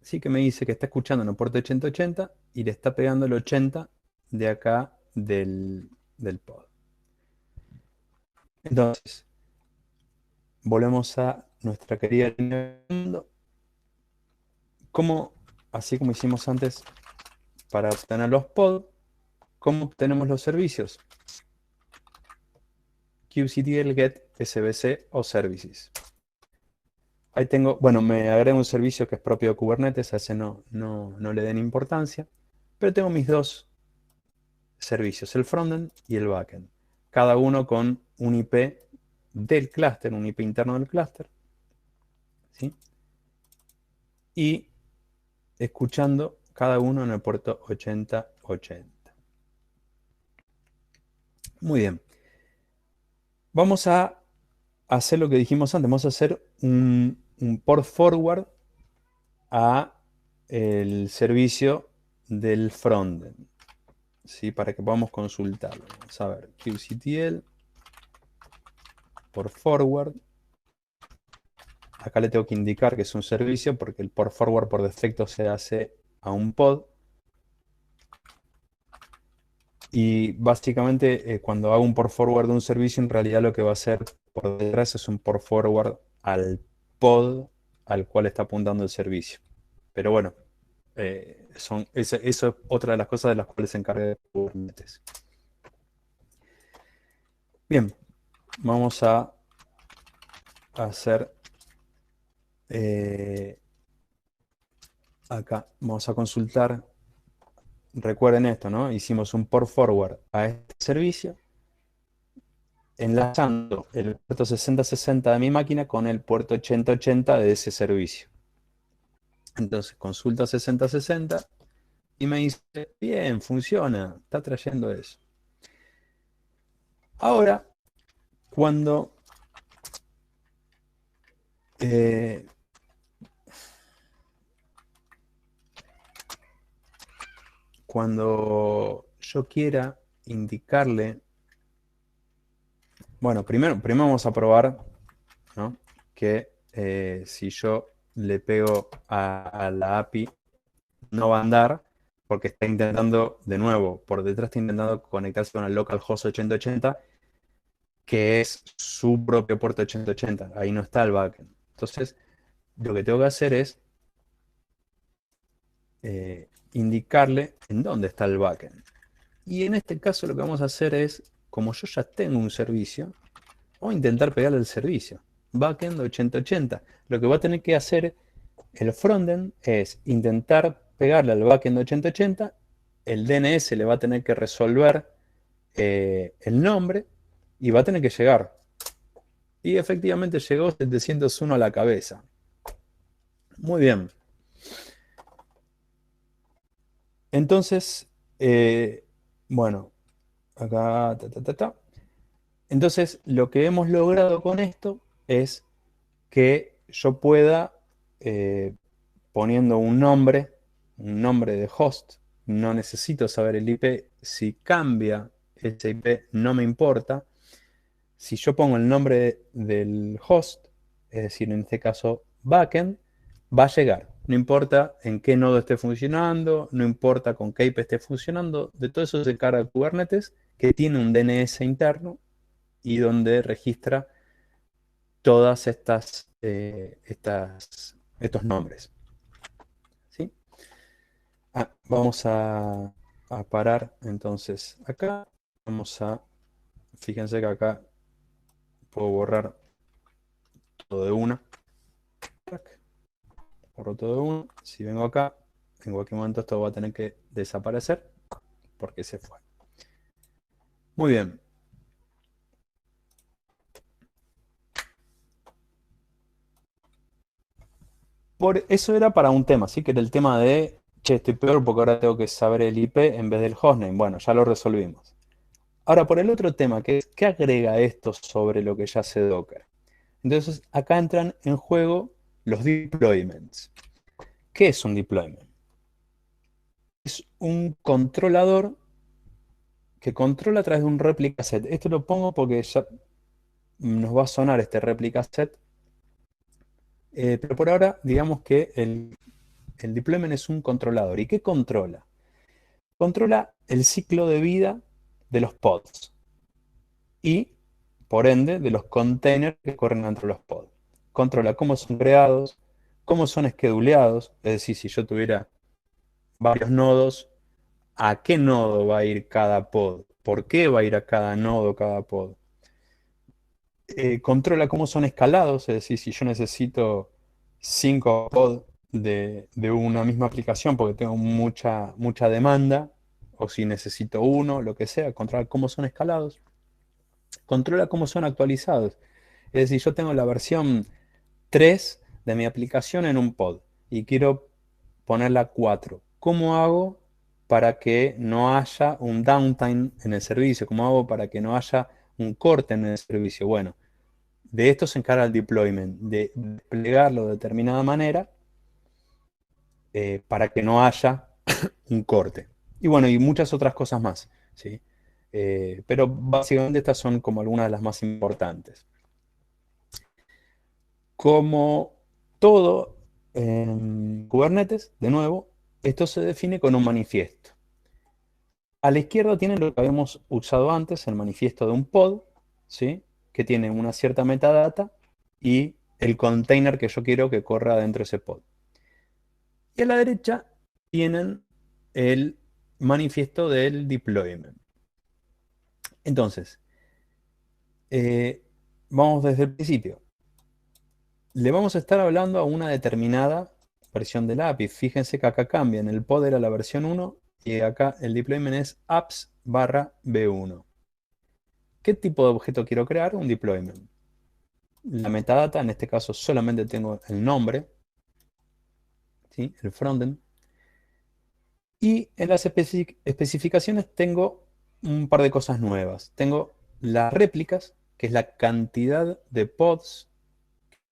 sí que me dice que está escuchando en el puerto 8080 y le está pegando el 80 de acá del pod. Entonces, volvemos a nuestra querida línea de mundo. Así como hicimos antes para obtener los pods, ¿cómo obtenemos los servicios? kubectl get sbc o services. Ahí tengo, bueno, me agrego un servicio que es propio de Kubernetes, a ese no le den importancia, pero tengo mis dos servicios, el frontend y el backend, cada uno con un IP del clúster, un IP interno del clúster, ¿sí? Y escuchando cada uno en el puerto 8080. Muy bien. Vamos a hacer lo que dijimos antes, vamos a hacer un port forward a el servicio del frontend, ¿sí? Para que podamos consultarlo. Vamos a ver, kubectl port forward. Acá le tengo que indicar que es un servicio porque el port forward por defecto se hace a un pod. Y básicamente cuando hago un port forward de un servicio, en realidad lo que va a hacer por detrás es un port forward al pod al cual está apuntando el servicio. Pero bueno, eso es otra de las cosas de las cuales se encarga de Kubernetes. Bien, vamos a hacer acá, vamos a consultar. Recuerden esto, ¿no? Hicimos un port forward a este servicio, enlazando el puerto 6060 de mi máquina con el puerto 8080 de ese servicio. Entonces consulta 6060 y me dice, bien, funciona, está trayendo eso. Ahora, cuando Cuando yo quiera indicarle, bueno, primero vamos a probar, ¿no? Que si yo le pego a la API no va a andar porque está intentando, de nuevo, por detrás está intentando conectarse con el localhost 8080, que es su propio puerto 8080. Ahí no está el backend. Entonces, lo que tengo que hacer es indicarle en dónde está el backend. Y en este caso lo que vamos a hacer es, como yo ya tengo un servicio, voy a intentar pegarle el servicio. Backend 8080. Lo que va a tener que hacer el frontend es intentar pegarle al backend 8080. El DNS le va a tener que resolver el nombre y va a tener que llegar. Y efectivamente llegó 701 a la cabeza. Muy bien. Entonces, bueno, acá, Entonces, lo que hemos logrado con esto es que yo pueda, poniendo un nombre de host, no necesito saber el IP. Si cambia ese IP, no me importa. Si yo pongo el nombre del host, es decir, en este caso backend, va a llegar. No importa en qué nodo esté funcionando, no importa con qué IP esté funcionando, de todo eso se encarga Kubernetes, que tiene un DNS interno y donde registra todas estos nombres. ¿Sí? Vamos a parar entonces acá. Fíjense que acá puedo borrar todo de una. Borro todo de una. Si vengo acá, en cualquier momento esto va a tener que desaparecer porque se fue. Muy bien. Por eso era para un tema, ¿sí? Que era el tema de, che, estoy peor porque ahora tengo que saber el IP en vez del hostname. Bueno, ya lo resolvimos. Ahora, por el otro tema, que es, ¿qué agrega esto sobre lo que ya hace Docker? Entonces, acá entran en juego los deployments. ¿Qué es un deployment? Es un controlador que controla a través de un replica set. Esto lo pongo porque ya nos va a sonar este replica set. Pero por ahora, digamos que el deployment es un controlador. ¿Y qué controla? Controla el ciclo de vida de los pods y, por ende, de los containers que corren entre los pods. Controla cómo son creados, cómo son scheduleados, es decir, si yo tuviera varios nodos, a qué nodo va a ir cada pod, por qué va a ir a cada nodo cada pod. Controla cómo son escalados, es decir, si yo necesito 5 pods de una misma aplicación porque tengo mucha demanda, o si necesito uno, lo que sea, controla cómo son escalados. Controla cómo son actualizados. Es decir, yo tengo la versión 3 de mi aplicación en un pod y quiero ponerla 4. ¿Cómo hago para que no haya un downtime en el servicio? ¿Cómo hago para que no haya un corte en el servicio? Bueno, de esto se encarga el deployment, de desplegarlo de determinada manera para que no haya un corte. Y bueno, y muchas otras cosas más, ¿sí? Pero básicamente estas son como algunas de las más importantes. Como todo en Kubernetes, de nuevo, esto se define con un manifiesto. A la izquierda tienen lo que habíamos usado antes, el manifiesto de un pod, ¿sí? Que tiene una cierta metadata y el container que yo quiero que corra dentro de ese pod. Y a la derecha tienen el manifiesto del deployment. Entonces, vamos desde el principio. Le vamos a estar hablando a una determinada versión del API. Fíjense que acá cambia. En el pod era la versión 1 y acá el deployment es apps/v1. ¿Qué tipo de objeto quiero crear? Un deployment. La metadata, en este caso solamente tengo el nombre, ¿sí? El frontend. Y en las especificaciones tengo un par de cosas nuevas. Tengo las réplicas, que es la cantidad de pods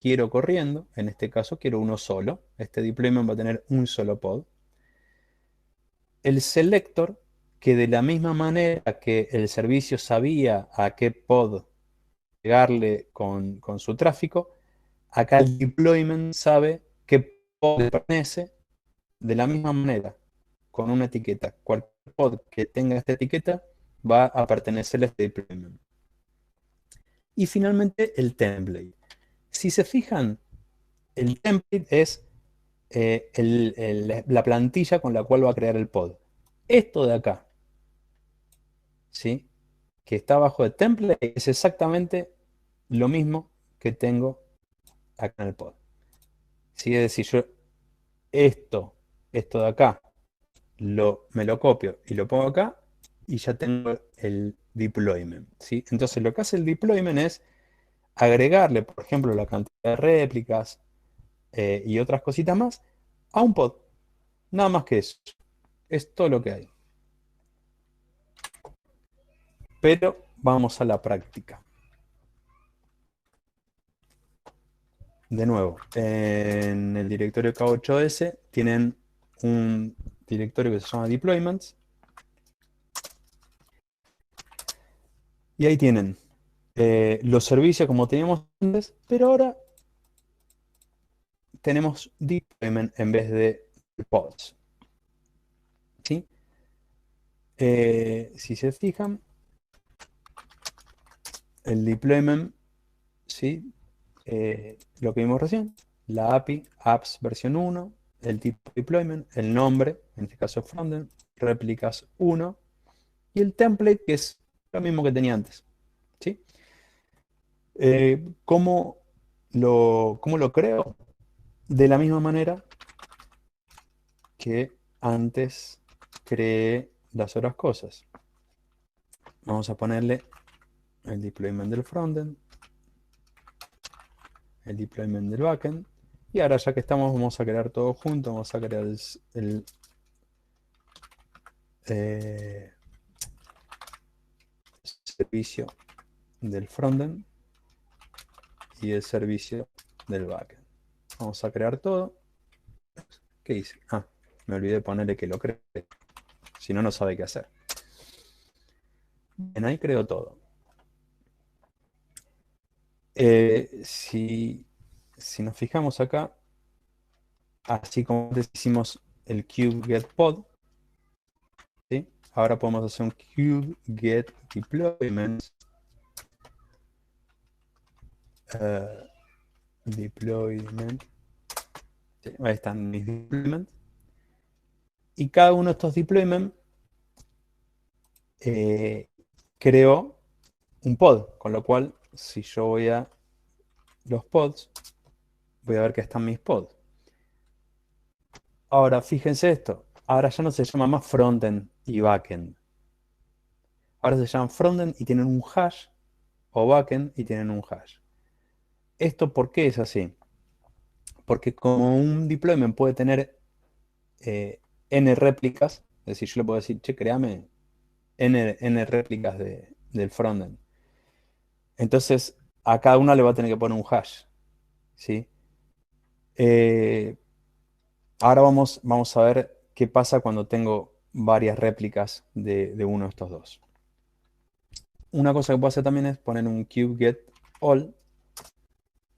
quiero corriendo. En este caso quiero uno solo. Este deployment va a tener un solo pod. El selector, que de la misma manera que el servicio sabía a qué pod llegarle con su tráfico, acá el deployment sabe qué pod le pertenece de la misma manera, con una etiqueta. Cualquier pod que tenga esta etiqueta va a pertenecerle a este deployment. Y finalmente el template. Si se fijan, el template es la plantilla con la cual va a crear el pod. Esto de acá, ¿sí? Que está abajo de template, es exactamente lo mismo que tengo acá en el pod. ¿Sí? Es decir, yo esto de acá, me lo copio y lo pongo acá y ya tengo el deployment, ¿sí? Entonces lo que hace el deployment es agregarle, por ejemplo, la cantidad de réplicas y otras cositas más a un pod. Nada más que eso. Es todo lo que hay. Pero vamos a la práctica. De nuevo, en el directorio K8S tienen un directorio que se llama Deployments. Y ahí tienen los servicios como teníamos antes, pero ahora tenemos deployment en vez de pods. ¿Sí? Si se fijan, el deployment, ¿sí? Lo que vimos recién, la API, apps versión 1, el tipo deployment, el nombre, en este caso frontend, réplicas 1, y el template, que es lo mismo que tenía antes. ¿Sí? ¿Cómo lo creo? De la misma manera que antes creé las otras cosas. Vamos a ponerle el deployment del frontend, el deployment del backend, y ahora ya que estamos vamos a crear todo junto, vamos a crear el servicio del frontend y el servicio del backend. Vamos a crear todo. ¿Qué hice? Ah, me olvidé de ponerle que lo cree. Si no, no sabe qué hacer. Bien, ahí creo todo. Si nos fijamos acá, así como antes hicimos el kubeGetPod, ¿sí? Ahora podemos hacer un kubeGetDeployment. Deployment. Sí, ahí están mis deployments. Y cada uno de estos deployments creó un pod, con lo cual si yo voy a los pods, voy a ver que están mis pods. Ahora, fíjense esto. Ahora ya no se llama más frontend y backend. Ahora se llaman frontend y tienen un hash, o backend y tienen un hash. ¿Esto por qué es así? Porque como un deployment puede tener n réplicas, es decir, yo le puedo decir, che, créame n réplicas del frontend. Entonces, a cada una le va a tener que poner un hash. ¿Sí? Ahora vamos a ver qué pasa cuando tengo varias réplicas de uno de estos dos. Una cosa que puedo hacer también es poner un kubeGetAll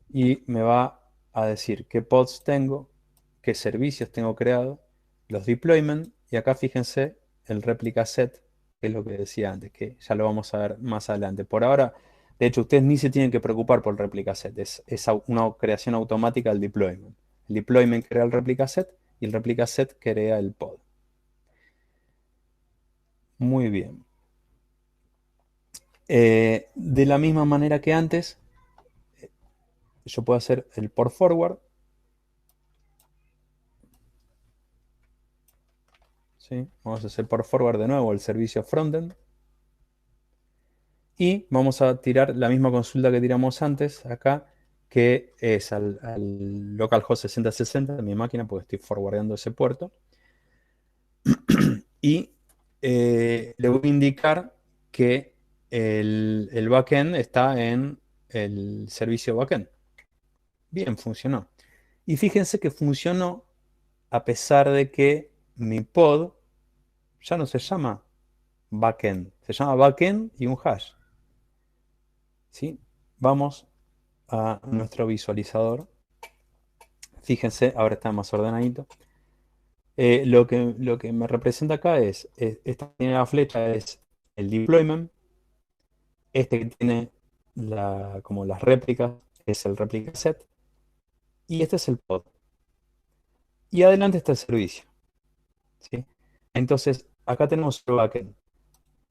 y me va a decir qué pods tengo, qué servicios tengo creado, los deployment, y acá fíjense el replica set, que es lo que decía antes, que ya lo vamos a ver más adelante. Por ahora, de hecho, ustedes ni se tienen que preocupar por el replica set, es una creación automática del deployment. El deployment crea el replica set y el replica set crea el pod. Muy bien. De la misma manera que antes, yo puedo hacer el port forward. ¿Sí? Vamos a hacer port forward de nuevo el servicio frontend. Y vamos a tirar la misma consulta que tiramos antes acá, que es al localhost 6060 de mi máquina, porque estoy forwardando ese puerto. Y le voy a indicar que el backend está en el servicio backend. Bien, funcionó. Y fíjense que funcionó a pesar de que mi pod ya no se llama backend, se llama backend y un hash. ¿Sí? Vamos a nuestro visualizador. Fíjense, ahora está más ordenadito. Lo que me representa acá esta primera flecha es el deployment. Este que tiene como las réplicas es el replica set. Y este es el pod. Y adelante está el servicio. ¿Sí? Entonces, acá tenemos el backend.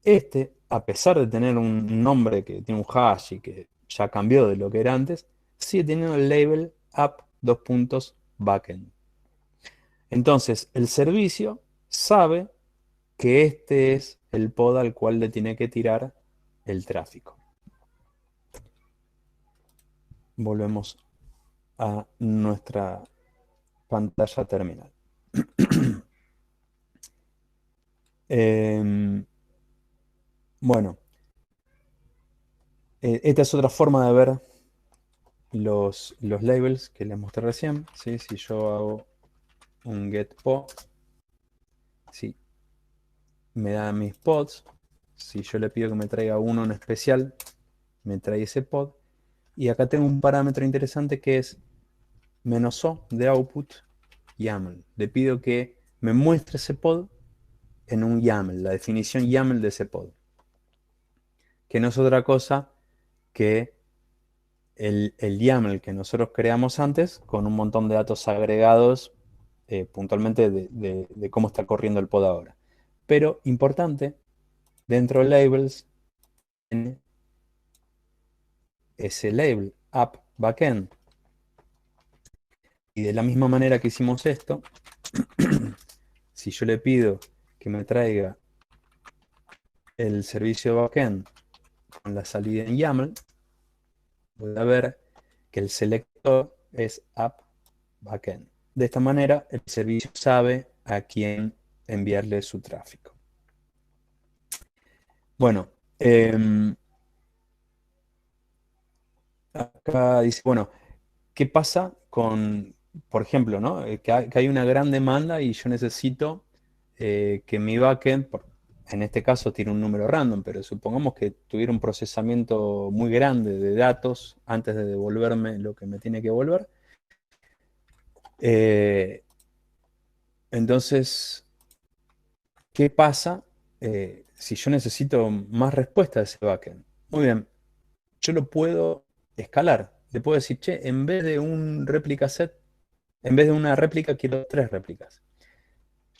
Este, a pesar de tener un nombre que tiene un hash y que ya cambió de lo que era antes, sigue teniendo el label app dos puntos backend. Entonces, el servicio sabe que este es el pod al cual le tiene que tirar el tráfico. Volvemos a nuestra pantalla terminal. Bueno, esta es otra forma de ver los labels que les mostré recién. ¿Sí? Si yo hago un get pod, ¿sí? Me da mis pods. Si yo le pido que me traiga uno en especial, me trae ese pod. Y acá tengo un parámetro interesante que es -o de output YAML. Le pido que me muestre ese pod en un YAML, la definición YAML de ese pod. Que no es otra cosa que el YAML que nosotros creamos antes con un montón de datos agregados puntualmente de cómo está corriendo el pod ahora. Pero importante, dentro de labels, tiene ese label app backend. Y de la misma manera que hicimos esto, si yo le pido que me traiga el servicio backend con la salida en YAML, voy a ver que el selector es app backend. De esta manera, el servicio sabe a quién enviarle su tráfico. Bueno, acá dice, bueno, ¿qué pasa con, por ejemplo, ¿no? que hay una gran demanda y yo necesito que mi backend, en este caso tiene un número random, pero supongamos que tuviera un procesamiento muy grande de datos antes de devolverme lo que me tiene que devolver. Entonces, ¿qué pasa si yo necesito más respuesta de ese backend? Muy bien, yo lo puedo escalar. Le puedo decir, che, en vez de un réplica set, en vez de una réplica, quiero 3 réplicas.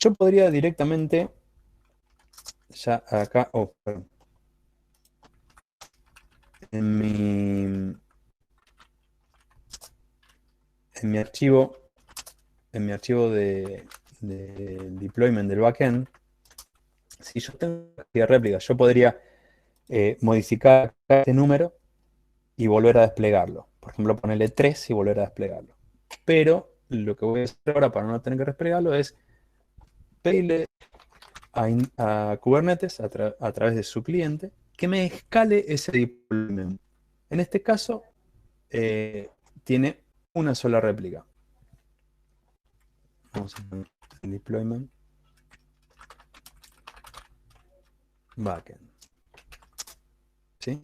Yo podría directamente, ya acá, perdón, en mi archivo, de deployment del backend, si yo tengo réplicas, yo podría modificar este número y volver a desplegarlo. Por ejemplo, ponerle 3 y volver a desplegarlo. Pero lo que voy a hacer ahora para no tener que desplegarlo es pedirle a Kubernetes a través de su cliente que me escale ese deployment. En este caso, tiene una sola réplica. Vamos a poner el deployment backend. ¿Sí?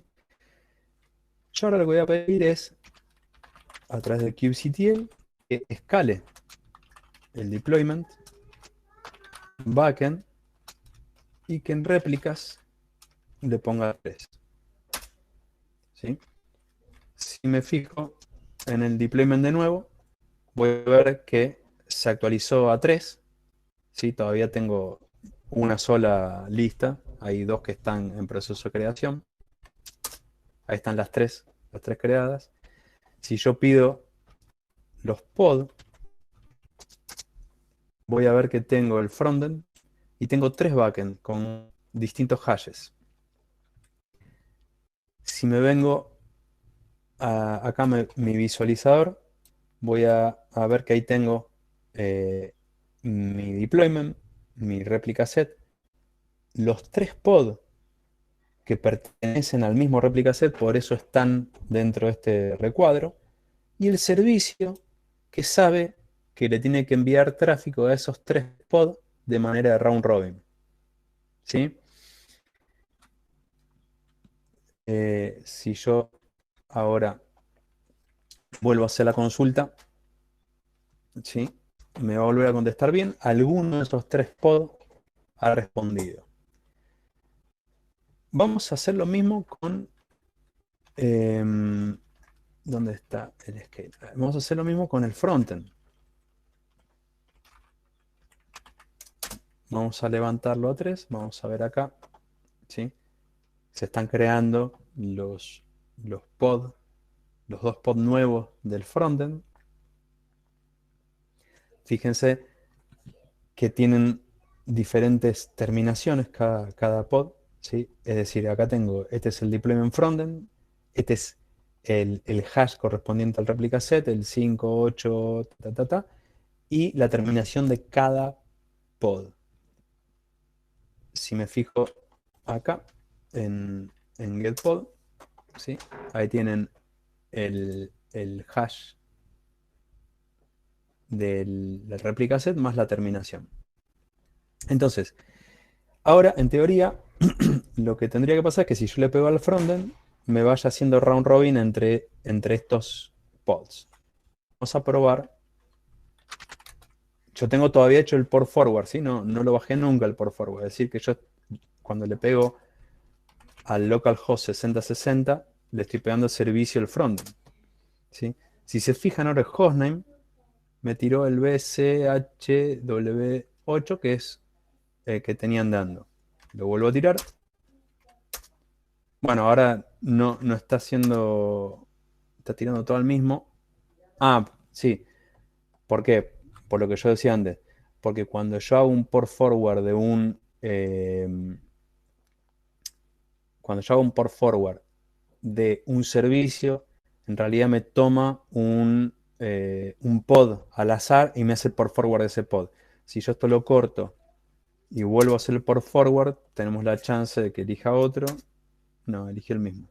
Yo ahora lo que voy a pedir es, a través de kubectl, que escale el deployment backend y que en réplicas le ponga 3. ¿Sí? Si me fijo en el deployment de nuevo, voy a ver que se actualizó a 3. ¿Sí? Todavía tengo una sola lista. Hay 2 que están en proceso de creación. Ahí están las 3 creadas. Si yo pido los pod, voy a ver que tengo el frontend y tengo 3 backend con distintos hashes. Si me vengo acá mi visualizador, voy a ver que ahí tengo mi deployment, mi replica set, los 3 pod que pertenecen al mismo replica set, por eso están dentro de este recuadro, y el servicio que sabe que le tiene que enviar tráfico a esos 3 pods de manera de round robin. ¿Sí? Si yo ahora vuelvo a hacer la consulta, ¿sí? Me va a volver a contestar bien. Alguno de esos 3 pods ha respondido. Vamos a hacer lo mismo con... ¿dónde está el scale? Vamos a hacer lo mismo con el frontend. Vamos a levantarlo a 3. Vamos a ver acá. ¿Sí? Se están creando los pods, los 2 pods nuevos del frontend. Fíjense que tienen diferentes terminaciones cada pod, ¿sí? Es decir, acá tengo, este es el deployment frontend, este es el hash correspondiente al replica set, el 5, 8, y la terminación de cada pod. Si me fijo acá en getPod, ¿sí? Ahí tienen el hash del replica set más la terminación. Entonces, ahora, en teoría, lo que tendría que pasar es que si yo le pego al frontend, me vaya haciendo round robin entre estos pods. Vamos a probar. Yo tengo todavía hecho el port forward, ¿sí? No lo bajé nunca el port forward. Es decir, que yo cuando le pego al localhost 6060, le estoy pegando el servicio al frontend, ¿sí? Si se fijan ahora el hostname, me tiró el BCHW8, que es el que tenían dando. Lo vuelvo a tirar. Bueno, ahora no está haciendo... Está tirando todo al mismo. Ah, sí. ¿Por qué? Por lo que yo decía antes. Porque cuando yo hago un port forward de un... cuando yo hago un port forward de un servicio, en realidad me toma un pod al azar y me hace el port forward de ese pod. Si yo esto lo corto y vuelvo a hacer el port forward, tenemos la chance de que elija otro. No, elige el mismo.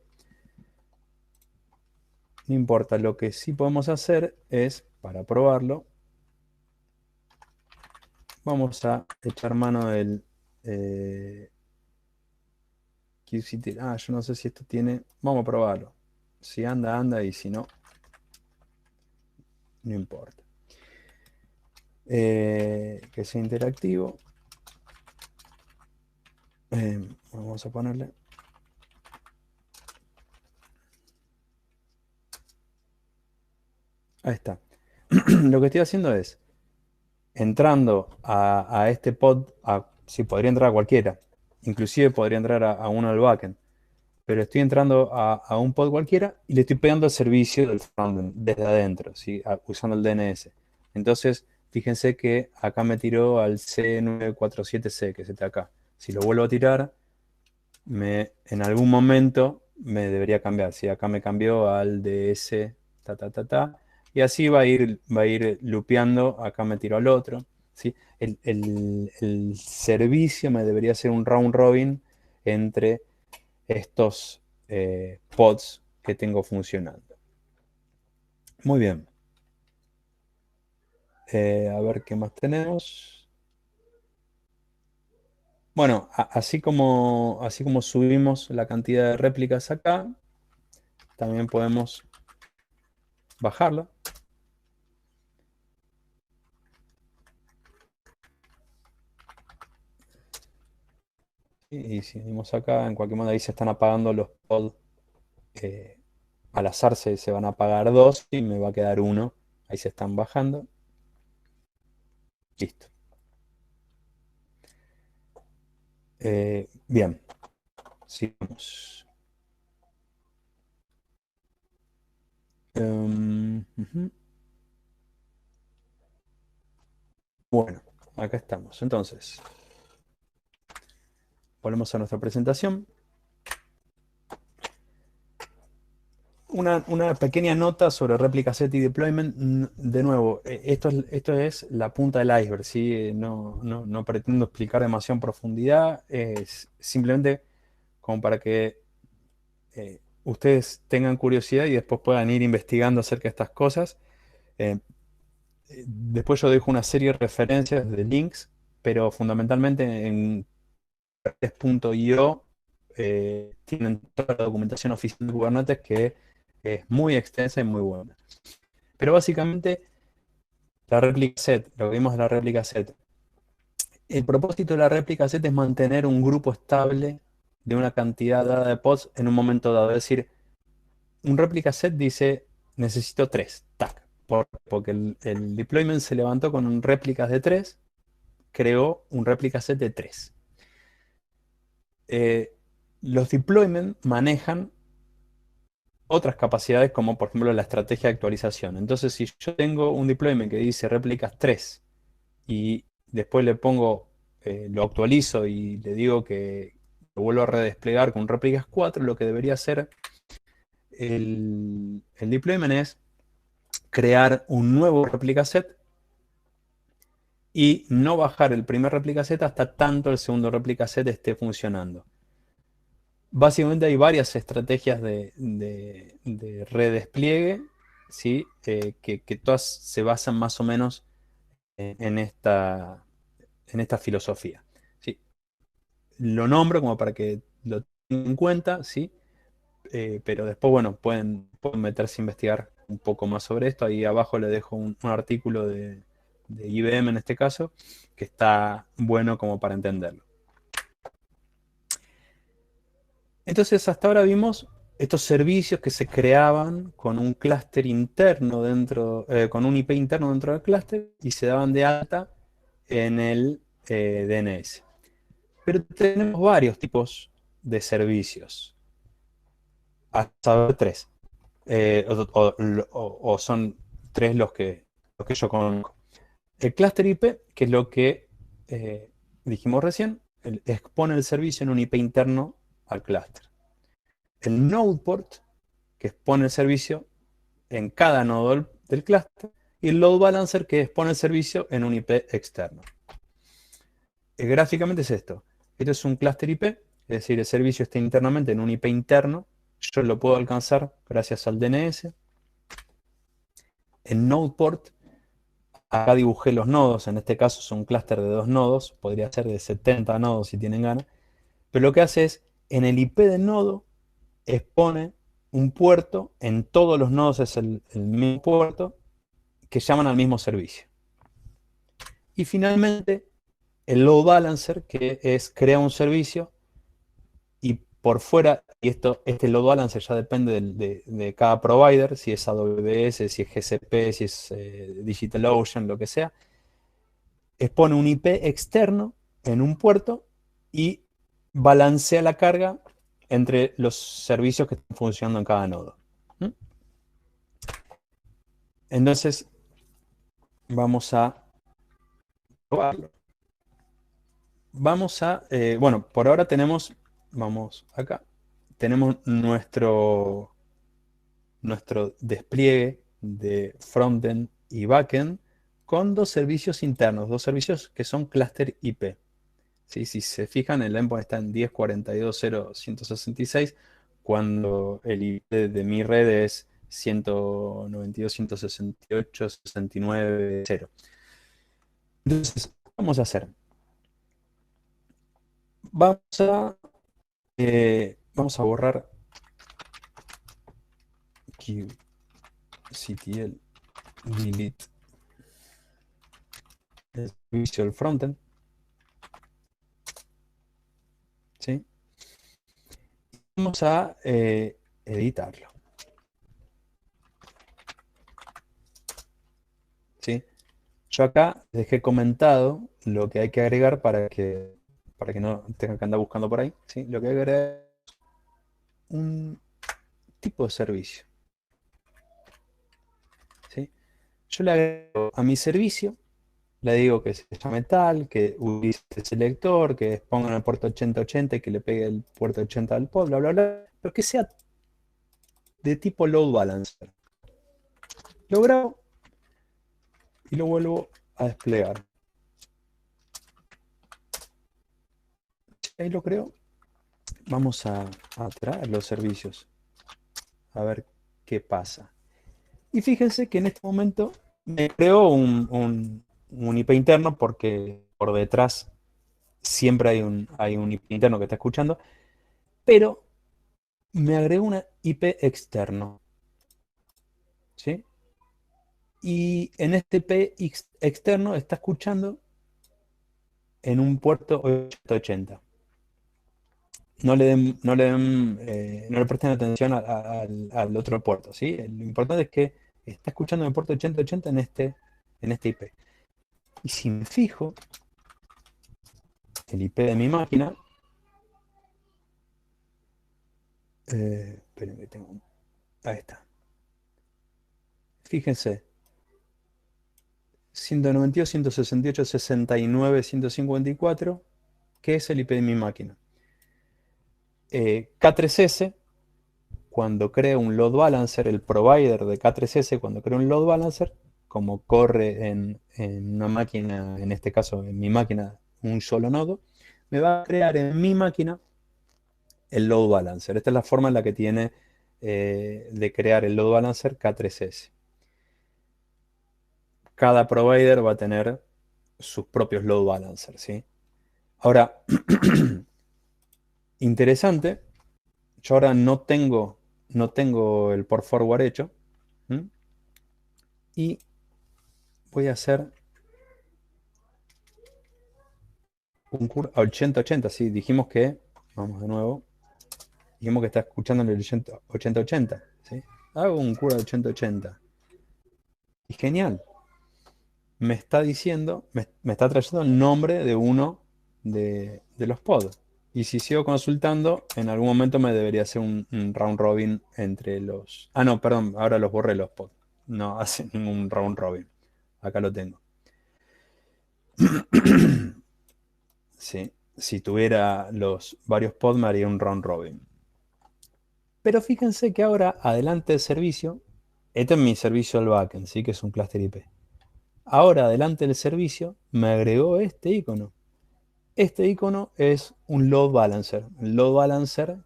No importa, lo que sí podemos hacer es, para probarlo, vamos a echar mano del QCT. Ah, yo no sé si esto tiene... Vamos a probarlo. Si anda, anda, y si no, no importa. Que sea interactivo. Vamos a ponerle... Ahí está. Lo que estoy haciendo es, entrando a este pod, si podría entrar a cualquiera, inclusive podría entrar a uno del backend, pero estoy entrando a un pod cualquiera y le estoy pegando el servicio del frontend desde adentro, ¿sí? Usando el DNS. Entonces, fíjense que acá me tiró al C947C, que es este acá. Si lo vuelvo a tirar, en algún momento me debería cambiar. Si acá me cambió al DS, y así va a ir lupeando. Acá me tiró al otro, ¿sí? El servicio me debería hacer un round robin entre estos pods que tengo funcionando. Muy bien. A ver qué más tenemos. Bueno, así como subimos la cantidad de réplicas acá, también podemos bajarla. Y si venimos acá, en cualquier modo ahí se están apagando los pods. Al azar se van a apagar 2 y me va a quedar 1. Ahí se están bajando. Listo. Bien. Sigamos. Ujú. Bueno, acá estamos. Entonces, volvemos a nuestra presentación. Una pequeña nota sobre réplica set y deployment. De nuevo, esto es la punta del iceberg, ¿sí? No pretendo explicar demasiado en profundidad. Es simplemente como para que ustedes tengan curiosidad y después puedan ir investigando acerca de estas cosas. Eh, Después yo dejo una serie de referencias de links, pero fundamentalmente en Kubernetes.io tienen toda la documentación oficial de Kubernetes que es muy extensa y muy buena. Pero básicamente la réplica set, lo que vimos de la réplica set, el propósito de la réplica set es mantener un grupo estable de una cantidad dada de pods en un momento dado. Es decir, un réplica set dice necesito 3, tac, porque el deployment se levantó con un réplicas de 3, creó un réplica set de 3. Los deployment manejan otras capacidades como por ejemplo la estrategia de actualización. Entonces si yo tengo un deployment que dice réplicas 3 y después le pongo, lo actualizo y le digo que lo vuelvo a redesplegar con réplicas 4, lo que debería hacer el deployment es crear un nuevo réplica set y no bajar el primer réplica set hasta tanto el segundo réplica set esté funcionando. Básicamente hay varias estrategias de redespliegue, ¿sí? Que todas se basan más o menos en esta filosofía, ¿sí? Lo nombro como para que lo tengan en cuenta, ¿sí? Pero después, bueno, pueden meterse a investigar un poco más sobre esto. Ahí abajo le dejo un artículo de IBM en este caso, que está bueno como para entenderlo. Entonces, hasta ahora vimos estos servicios que se creaban con un clúster interno dentro, con un IP interno dentro del clúster y se daban de alta en el DNS. Pero tenemos varios tipos de servicios, hasta saber 3. O son 3 los que yo conozco. El clúster IP, que es lo que dijimos recién, expone el servicio en un IP interno al clúster. El node port, que expone el servicio en cada nodo del clúster, y el load balancer, que expone el servicio en un IP externo. Gráficamente es esto. Esto es un clúster IP, es decir, el servicio está internamente en un IP interno. Yo lo puedo alcanzar gracias al DNS. El node port, acá dibujé los nodos, en este caso es un clúster de 2 nodos, podría ser de 70 nodos si tienen ganas, pero lo que hace es, en el IP del nodo, expone un puerto, en todos los nodos es el mismo puerto, que llaman al mismo servicio. Y finalmente, el load balancer, que es crea un servicio y por fuera, y este load balancer ya depende de cada provider, si es AWS, si es GCP, si es DigitalOcean, lo que sea, expone un IP externo en un puerto y balancea la carga entre los servicios que están funcionando en cada nodo. ¿Mm? Entonces, vamos a probarlo. Vamos a, bueno, por ahora tenemos, vamos acá, tenemos nuestro despliegue de frontend y backend con 2 servicios internos, 2 servicios que son cluster IP. ¿Sí? Si se fijan, el endpoint está en 10.42.0.166, cuando el IP de mi red es 192.168.69.0. Entonces, ¿qué vamos a hacer? Vamos a borrar kubectl delete el servicio del frontend, ¿sí? Vamos a editarlo, ¿sí? Yo acá dejé comentado lo que hay que agregar para que no tengan que andar buscando por ahí, ¿sí? Lo que hay que agregar es un tipo de servicio, ¿sí? Yo le agrego a mi servicio, le digo que se llame tal, que utilice el selector, que ponga en el puerto 8080 y que le pegue el puerto 80 al pod, bla, bla, bla, pero que sea de tipo load balancer. Lo grabo y lo vuelvo a desplegar. Ahí lo creo. Vamos a traer los servicios. a ver qué pasa. Y fíjense que en este momento me creó un IP interno porque por detrás siempre hay un IP interno que está escuchando, pero me agregó una IP externo, ¿sí? Y en este IP externo está escuchando en un puerto 880. No le presten atención al otro puerto, ¿sí? Lo importante es que está escuchando en el puerto 8080 en este IP. Y si me fijo, el IP de mi máquina, esperen que tengo, ahí está. Fíjense, 192, 168, 69, 154, que es el IP de mi máquina. K3S, cuando crea un load balancer, el provider de K3S, cuando crea un load balancer, como corre en una máquina, en este caso en mi máquina, un solo nodo, me va a crear en mi máquina el load balancer. Esta es la forma en la que tiene de crear el load balancer K3S. Cada provider va a tener sus propios load balancers, ¿sí? Ahora, interesante, yo ahora no tengo el port forward hecho, ¿m? Y voy a hacer un curl a 8080, sí, dijimos que, vamos de nuevo, dijimos que está escuchando en el 8080, ¿sí? Hago un curl a 8080. Y genial, me está diciendo, me está trayendo el nombre de uno de los pods. Y si sigo consultando, en algún momento me debería hacer un round robin entre los... Ah, no, perdón, ahora los borré los pods. No hace ningún round robin. Acá lo tengo. Sí, si tuviera los varios pods me haría un round robin. Pero fíjense que ahora, adelante del servicio, este es mi servicio al backend, ¿sí? Que es un cluster IP. Ahora, adelante del servicio, me agregó este icono. Este icono es un load balancer. Un load balancer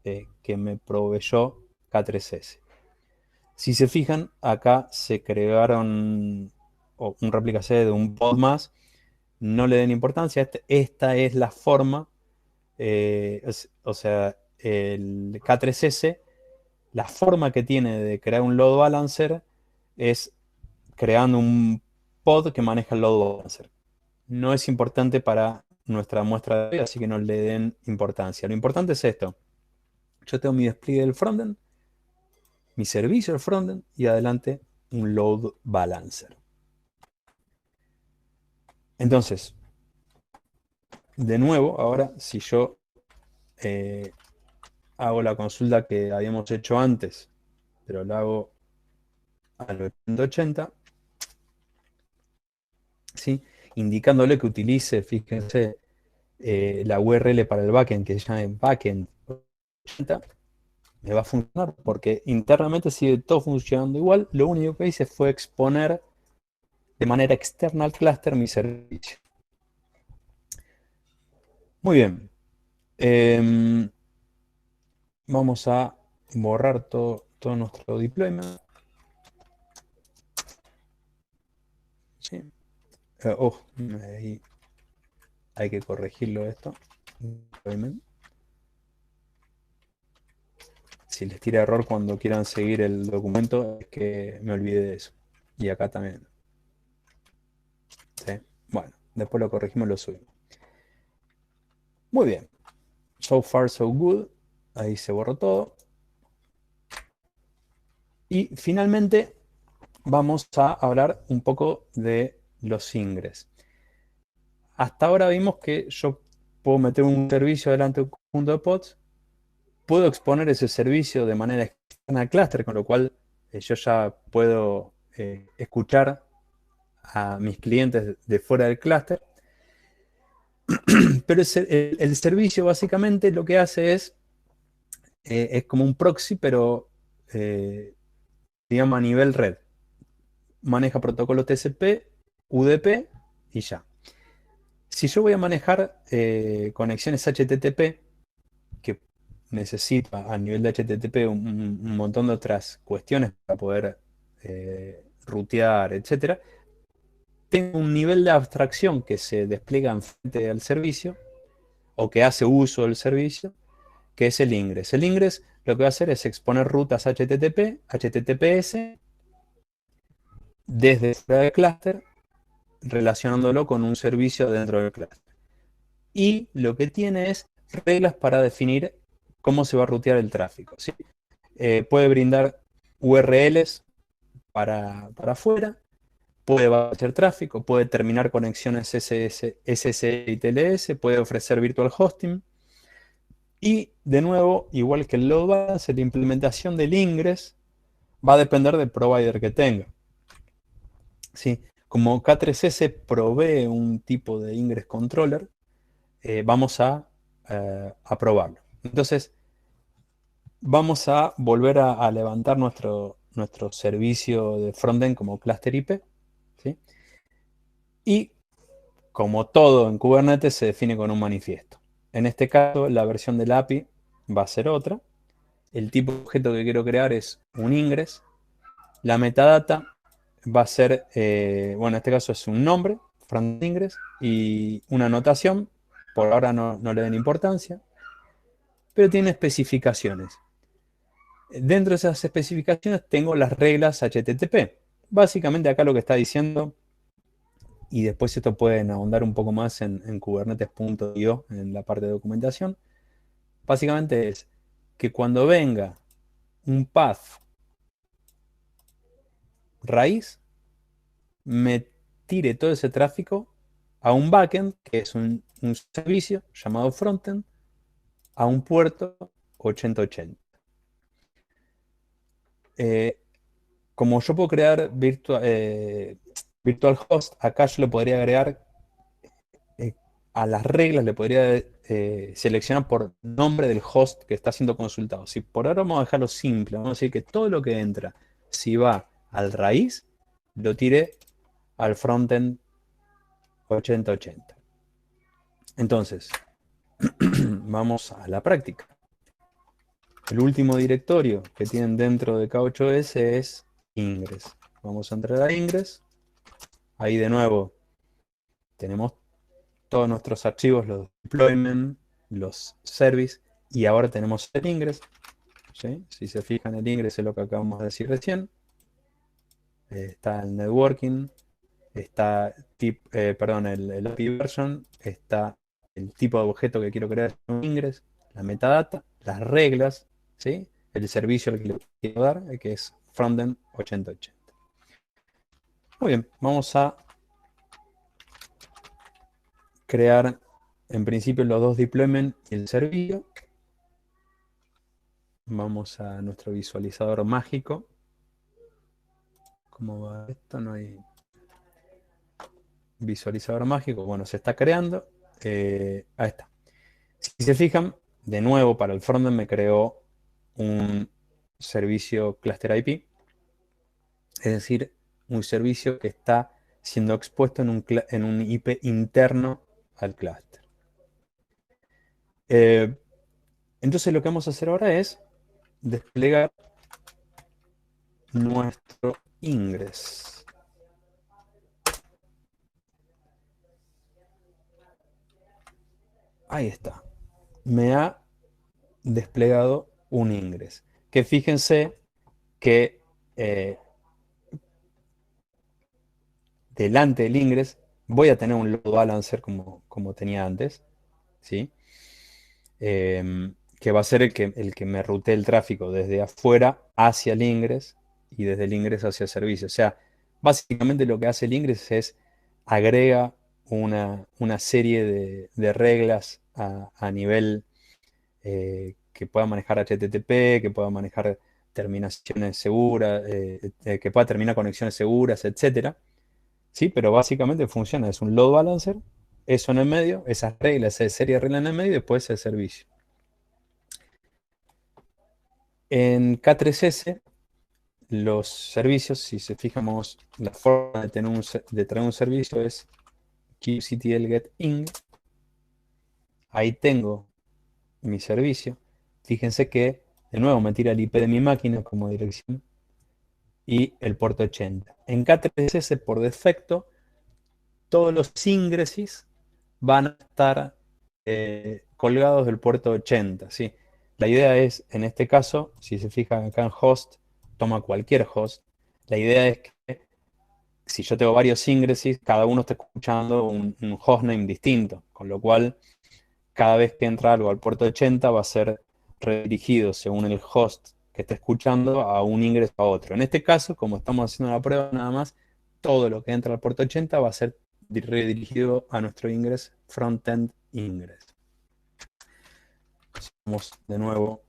que me proveyó K3S. Si se fijan, acá se crearon un réplica C de un pod más. No le den importancia. Esta es la forma. O sea, el K3S, la forma que tiene de crear un load balancer es creando un pod que maneja el load balancer. No es importante para nuestra muestra de hoy, así que no le den importancia. Lo importante es esto. Yo tengo mi despliegue del frontend, mi servicio del frontend y adelante un load balancer. Entonces, de nuevo, ahora si yo hago la consulta que habíamos hecho antes, pero la hago al 8080, ¿sí? Indicándole que utilice, fíjense, la URL para el backend que se llame backend 80, me va a funcionar porque internamente sigue todo funcionando igual. Lo único que hice fue exponer de manera externa al clúster mi servicio. Muy bien. Vamos a borrar todo nuestro deployment. ¿Sí? Ahí hay que corregirlo esto. Deployment. Si les tira error cuando quieran seguir el documento, es que me olvidé de eso. Y acá también. ¿Sí? Bueno, después lo corregimos y lo subimos. Muy bien. So far, so good. Ahí se borró todo. Y finalmente vamos a hablar un poco de los ingres. Hasta ahora vimos que yo puedo meter un servicio delante de un conjunto de pods, puedo exponer ese servicio de manera externa al clúster, con lo cual yo ya puedo escuchar a mis clientes de fuera del clúster. Pero el servicio básicamente lo que hace es como un proxy, pero digamos a nivel red. Maneja protocolos TCP, UDP y ya. Si yo voy a manejar conexiones HTTP, que necesita a nivel de HTTP un montón de otras cuestiones para poder rutear, etcétera, tengo un nivel de abstracción que se despliega en frente al servicio o que hace uso del servicio, que es el ingress. El ingress lo que va a hacer es exponer rutas HTTP, HTTPS, desde fuera del clúster, relacionándolo con un servicio dentro del clúster. Y lo que tiene es reglas para definir cómo se va a rutear el tráfico, ¿sí? Puede brindar URLs para afuera, puede bajar tráfico, puede terminar conexiones SSL y TLS, puede ofrecer virtual hosting. Y de nuevo, igual que el load balancer, la implementación del ingress va a depender del provider que tenga. ¿Sí? Como K3S provee un tipo de ingress controller, vamos a probarlo. Entonces, vamos a volver a levantar nuestro servicio de frontend como cluster IP. ¿Sí? Y como todo en Kubernetes se define con un manifiesto. En este caso, la versión del API va a ser otra. El tipo de objeto que quiero crear es un ingress. La metadata va a ser, bueno, en este caso es un nombre, front ingress, y una anotación. Por ahora no le den importancia, pero tiene especificaciones. Dentro de esas especificaciones tengo las reglas HTTP. Básicamente acá lo que está diciendo, y después esto pueden ahondar un poco más en kubernetes.io, en la parte de documentación, básicamente es que cuando venga un path raíz, me tire todo ese tráfico a un backend, que es un servicio llamado frontend, a un puerto 8080. Como yo puedo crear virtual host, acá yo le podría agregar a las reglas, le podría seleccionar por nombre del host que está siendo consultado. Si por ahora vamos a dejarlo simple, vamos a decir que todo lo que entra, si va al raíz, lo tire al frontend 8080. Entonces, vamos a la práctica. El último directorio que tienen dentro de K8S es ingress. Vamos a entrar a ingress. Ahí de nuevo tenemos todos nuestros archivos, los deployment, los service, y ahora tenemos el ingress. ¿Sí? Si se fijan, el ingress es lo que acabamos de decir recién. Está el networking, está el API version, está el tipo de objeto que quiero crear en un ingress, la metadata, las reglas, ¿sí? El servicio al que le quiero dar, que es frontend 8080. Muy bien, vamos a crear en principio los dos deployment y el servicio. Vamos a nuestro visualizador mágico. ¿Cómo va esto? No hay visualizador mágico. Bueno, se está creando. Ahí está. Si se fijan, de nuevo para el frontend me creó un servicio cluster IP. Es decir, un servicio que está siendo expuesto en un IP interno al clúster. Entonces lo que vamos a hacer ahora es desplegar nuestro ingress. Ahí está. Me ha desplegado un ingress. Que fíjense que delante del ingress voy a tener un load balancer como tenía antes, ¿sí? Que va a ser el que me rutee el tráfico desde afuera hacia el ingress y desde el ingress hacia el servicio. O sea, básicamente lo que hace el ingress es agrega una serie de reglas a nivel que pueda manejar HTTP, que pueda manejar terminaciones seguras, que pueda terminar conexiones seguras, etcétera. Sí, pero básicamente funciona, es un load balancer, eso en el medio, esas reglas, esa serie de reglas en el medio y después el servicio. En K3S, los servicios, si se fijamos, la forma de traer un servicio es kubectl get in. Ahí tengo mi servicio. fíjense que de nuevo me tira el IP de mi máquina como dirección y el puerto 80. En K3S por defecto todos los ingresos van a estar colgados del puerto 80, ¿sí? La idea es, en este caso, si se fijan acá en host, toma cualquier host. La idea es que si yo tengo varios ingresos, cada uno está escuchando un hostname distinto, con lo cual cada vez que entra algo al puerto 80 va a ser redirigido según el host que esté escuchando a un ingreso a otro. En este caso, como estamos haciendo la prueba nada más, todo lo que entra al puerto 80 va a ser redirigido a nuestro ingreso frontend ingress. Vamos de nuevo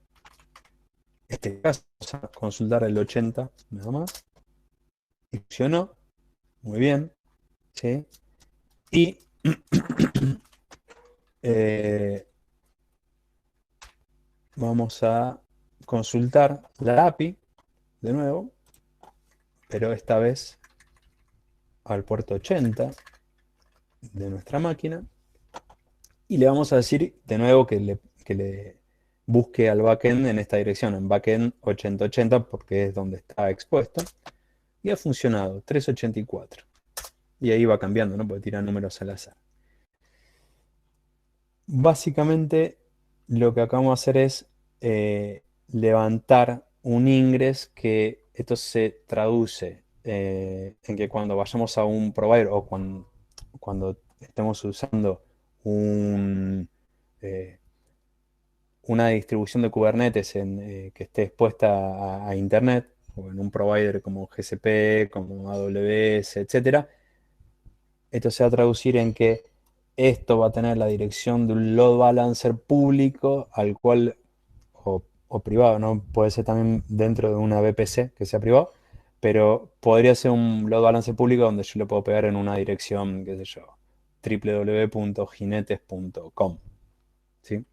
este caso, vamos a consultar el 80 nada más. Funcionó muy bien, ¿sí? Y vamos a consultar la API de nuevo, pero esta vez al puerto 80 de nuestra máquina y le vamos a decir de nuevo que le busque al backend en esta dirección, en backend 8080 porque es donde está expuesto y ha funcionado, 384 y ahí va cambiando, ¿no? Porque tira números al azar. Básicamente lo que acabamos de hacer es levantar un ingres que esto se traduce en que cuando vayamos a un provider o cuando estemos usando una distribución de Kubernetes que esté expuesta a Internet o en un provider como GCP, como AWS, etcétera, esto se va a traducir en que esto va a tener la dirección de un load balancer público al cual, o privado, ¿no? Puede ser también dentro de una VPC que sea privado, pero podría ser un load balancer público donde yo le puedo pegar en una dirección, qué sé yo, www.jinetes.com. ¿Sí?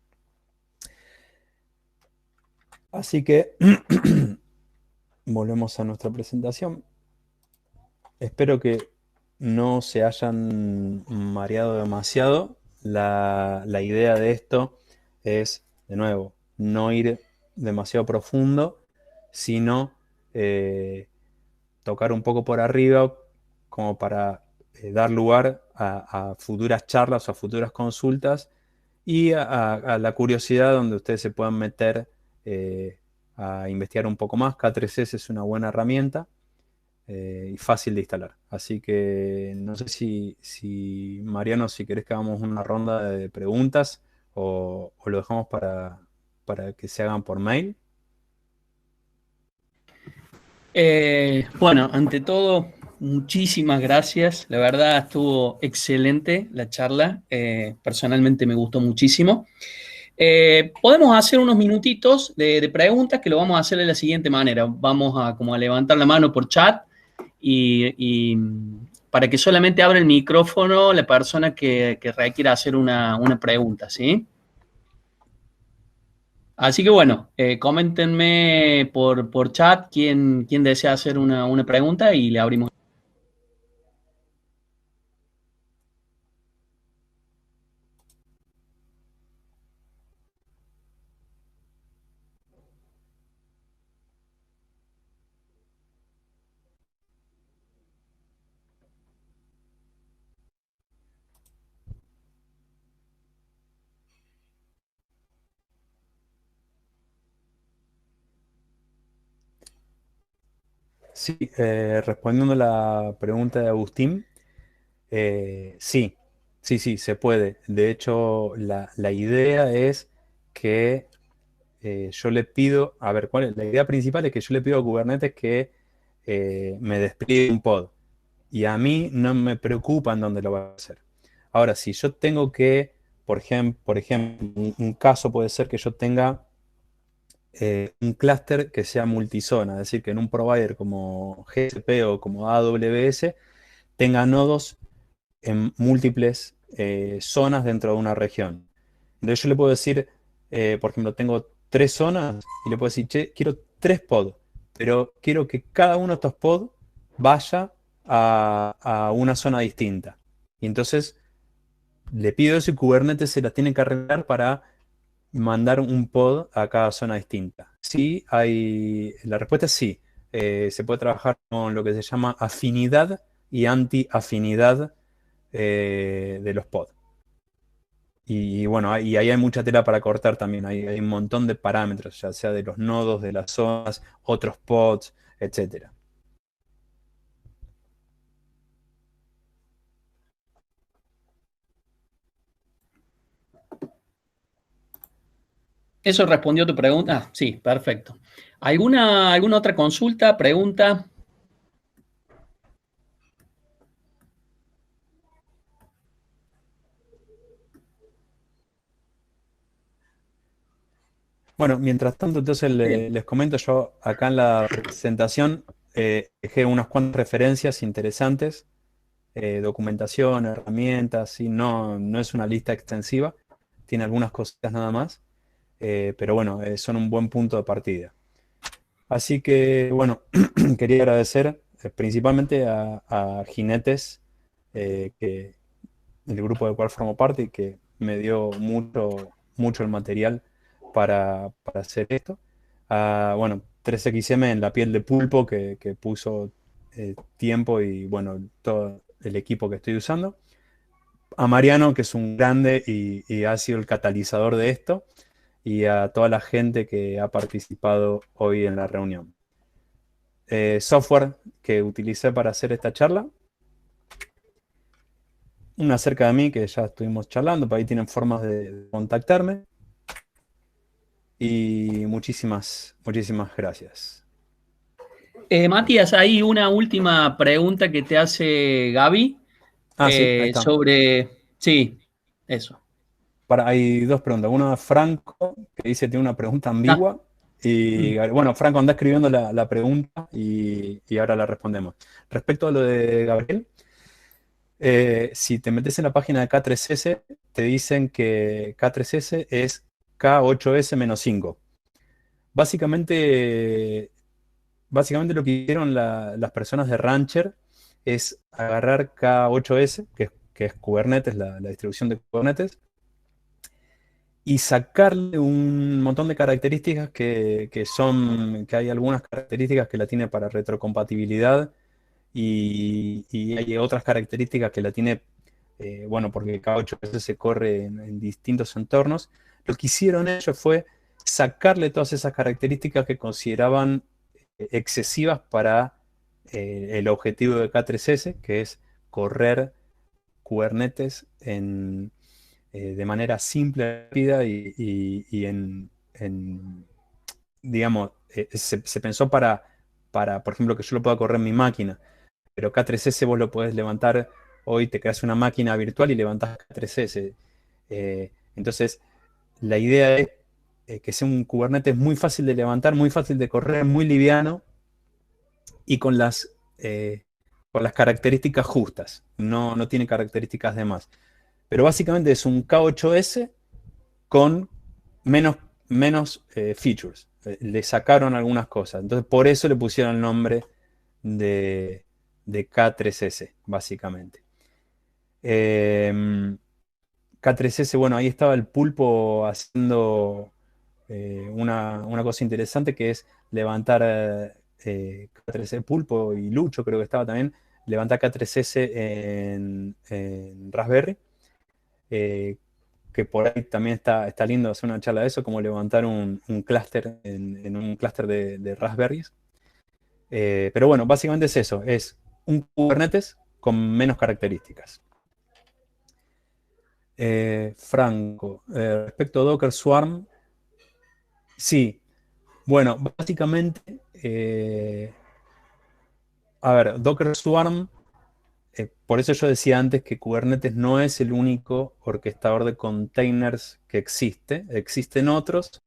Así que volvemos a nuestra presentación. Espero que no se hayan mareado demasiado. La idea de esto es, de nuevo, no ir demasiado profundo, sino tocar un poco por arriba como para dar lugar a futuras charlas o a futuras consultas y a la curiosidad donde ustedes se puedan meter a investigar un poco más. K3S es una buena herramienta y fácil de instalar. Así que no sé si Mariano, si querés que hagamos una ronda de preguntas o lo dejamos para que se hagan por mail. Bueno, ante todo, muchísimas gracias. La verdad estuvo excelente la charla. Personalmente me gustó muchísimo. Podemos hacer unos minutitos de preguntas que lo vamos a hacer de la siguiente manera. Vamos a como a levantar la mano por chat y para que solamente abra el micrófono la persona que requiera hacer una pregunta, ¿sí? Así que bueno, coméntenme por chat quién desea hacer una pregunta y le abrimos. Sí, respondiendo a la pregunta de Agustín, sí, sí, se puede. De hecho, la idea es que yo le pido, a ver, ¿cuál es? La idea principal es que yo le pido a Kubernetes que me despliegue un pod. Y a mí no me preocupa en dónde lo va a hacer. Ahora, si yo tengo que, por ejemplo, un caso puede ser que yo tenga un clúster que sea multizona, es decir, que en un provider como GCP o como AWS tenga nodos en múltiples zonas dentro de una región. Entonces yo le puedo decir, por ejemplo, tengo 3 zonas y le puedo decir, che, quiero 3 pods, pero quiero que cada uno de estos pods vaya a una zona distinta. Y entonces le pido eso y Kubernetes se las tiene que arreglar para mandar un pod a cada zona distinta. Sí, la respuesta es sí. Se puede trabajar con lo que se llama afinidad y anti-afinidad de los pods. Y bueno, y ahí hay mucha tela para cortar también. Hay un montón de parámetros, ya sea de los nodos, de las zonas, otros pods, etcétera. ¿Eso respondió tu pregunta? Ah, sí, perfecto. ¿Alguna otra consulta, pregunta? Bueno, mientras tanto, entonces Bien. les comento yo acá en la presentación, dejé unas cuantas referencias interesantes, documentación, herramientas, y no es una lista extensiva, tiene algunas cositas nada más, pero bueno, son un buen punto de partida. Así que, bueno, quería agradecer principalmente a Jinetes, el grupo del cual formo parte y que me dio mucho el material para hacer esto. Bueno, 3XM en la piel de pulpo que puso tiempo y, bueno, todo el equipo que estoy usando. A Mariano, que es un grande y ha sido el catalizador de esto, y a toda la gente que ha participado hoy en la reunión. Software que utilicé para hacer esta charla. Una cerca de mí que ya estuvimos charlando, por ahí tienen formas de contactarme. Y muchísimas gracias. Matías, hay una última pregunta que te hace Gaby Sí, ahí está. sobre... Sí, eso. Hay dos preguntas. Una, Franco, que dice que tiene una pregunta Ah, ambigua. Y mm, bueno, Franco anda escribiendo la pregunta y ahora la respondemos. Respecto a lo de Gabriel, si te metes en la página de K3S, te dicen que K3S es K8S-5. Básicamente, básicamente lo que hicieron las personas de Rancher es agarrar K8S, que es Kubernetes, la distribución de Kubernetes, y sacarle un montón de características que hay algunas características que la tiene para retrocompatibilidad y hay otras características que la tiene, bueno, porque K8S se corre en distintos entornos. Lo que hicieron ellos fue sacarle todas esas características que consideraban excesivas para el objetivo de K3S, que es correr Kubernetes de manera simple, rápida y digamos, se pensó por ejemplo, que yo lo pueda correr en mi máquina, pero K3S vos lo podés levantar, hoy te creas una máquina virtual y levantás K3S. Entonces, la idea es que sea un Kubernetes muy fácil de levantar, muy fácil de correr, muy liviano y con las características justas. No tiene características de más. Pero básicamente es un K8S con menos, menos features. Le sacaron algunas cosas. Entonces, por eso le pusieron el nombre de K3S, básicamente. K3S, bueno, ahí estaba el pulpo haciendo una cosa interesante que es levantar K3S, pulpo y Lucho creo que estaba también, levantar K3S en Raspberry. eh, que por ahí también está lindo hacer una charla de eso, como levantar un clúster en un clúster de Raspberries. Pero bueno, básicamente es eso, es un Kubernetes con menos características. Franco, respecto a Docker Swarm, sí, bueno, básicamente, a ver, Docker Swarm, por eso yo decía antes que Kubernetes no es el único orquestador de containers que existe, existen otros.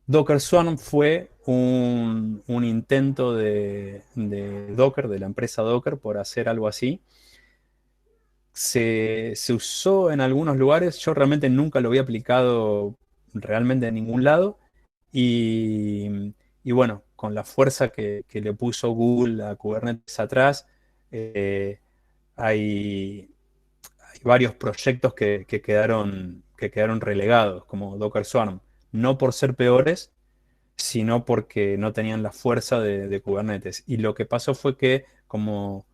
Docker Swarm fue un intento de Docker, de la empresa Docker, por hacer algo así. Se usó en algunos lugares, yo realmente nunca lo había aplicado realmente en ningún lado. Y bueno, con la fuerza que le puso Google a Kubernetes atrás, eh, hay, hay varios proyectos que quedaron relegados, como Docker Swarm. no por ser peores, sino porque no tenían la fuerza de Kubernetes. Y lo que pasó fue que como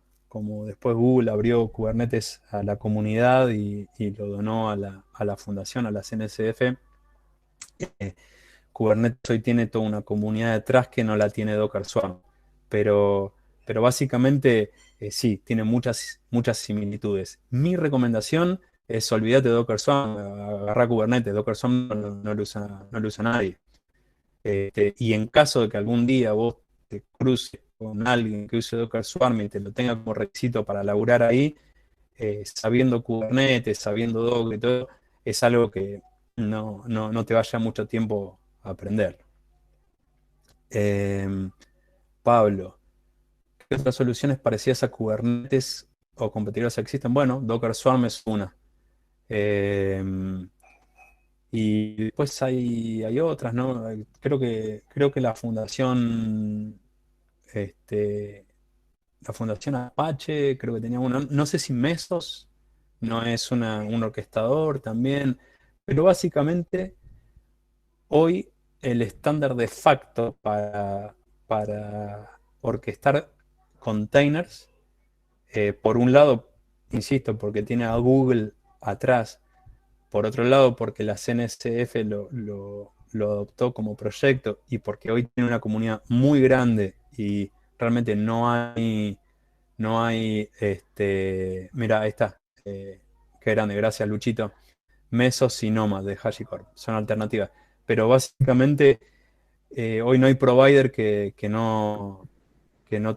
después Google abrió Kubernetes a la comunidad y lo donó a la fundación, a la CNCF, Kubernetes hoy tiene toda una comunidad detrás que no la tiene Docker Swarm. Pero, pero básicamente sí, tiene muchas similitudes. Mi recomendación es olvídate de Docker Swarm, agarra Kubernetes. Docker Swarm no lo usa nadie. Y en caso de que algún día vos te cruces con alguien que use Docker Swarm y te lo tenga como requisito para laburar ahí, sabiendo Kubernetes, sabiendo Docker y todo, es algo que no te vaya mucho tiempo a aprender. Pablo, ¿qué otras soluciones parecidas a Kubernetes o competidoras existen? Bueno, Docker Swarm es una. Eh, y después hay otras, ¿no? Creo que este, la Fundación Apache, creo que tenía una, no sé si Mesos no es un orquestador también, pero básicamente hoy el estándar de facto para orquestar containers, por un lado, insisto, porque tiene a Google atrás, por otro lado, porque la CNCF lo adoptó como proyecto y porque hoy tiene una comunidad muy grande y realmente mira, ahí está, qué grande, gracias Luchito. Mesos y Nomad de HashiCorp, son alternativas. Pero básicamente hoy no hay provider que no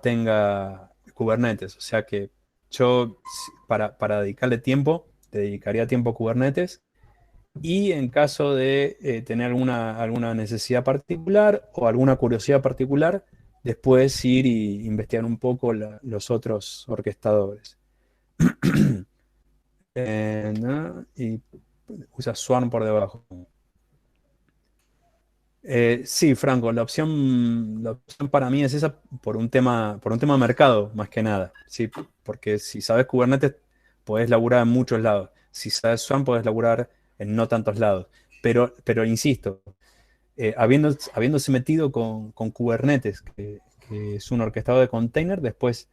tenga Kubernetes. O sea que yo, para dedicarle tiempo, te dedicaría tiempo a Kubernetes. Y en caso de tener alguna necesidad particular o alguna curiosidad particular, después ir y investigar un poco los otros orquestadores. ¿No? Y usa Swarm por debajo. Sí, Franco, la opción para mí es esa por un tema de mercado, más que nada. ¿Sí? Porque si sabes Kubernetes, podés laburar en muchos lados. Si sabes Swarm, podés laburar en no tantos lados. Pero insisto, habiéndose metido con Kubernetes, que es un orquestador de container, después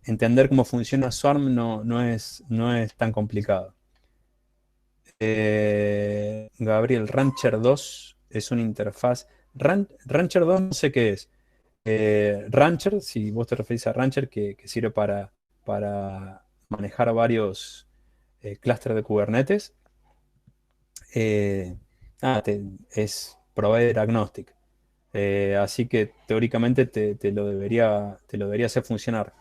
entender cómo funciona Swarm no es tan complicado. Gabriel, Rancher 2 es una interfaz. Rancher 2 no sé qué es. Rancher, si vos te referís a Rancher, que sirve para manejar varios clústeres de Kubernetes, eh, es provider agnostic. Así que teóricamente te lo debería hacer funcionar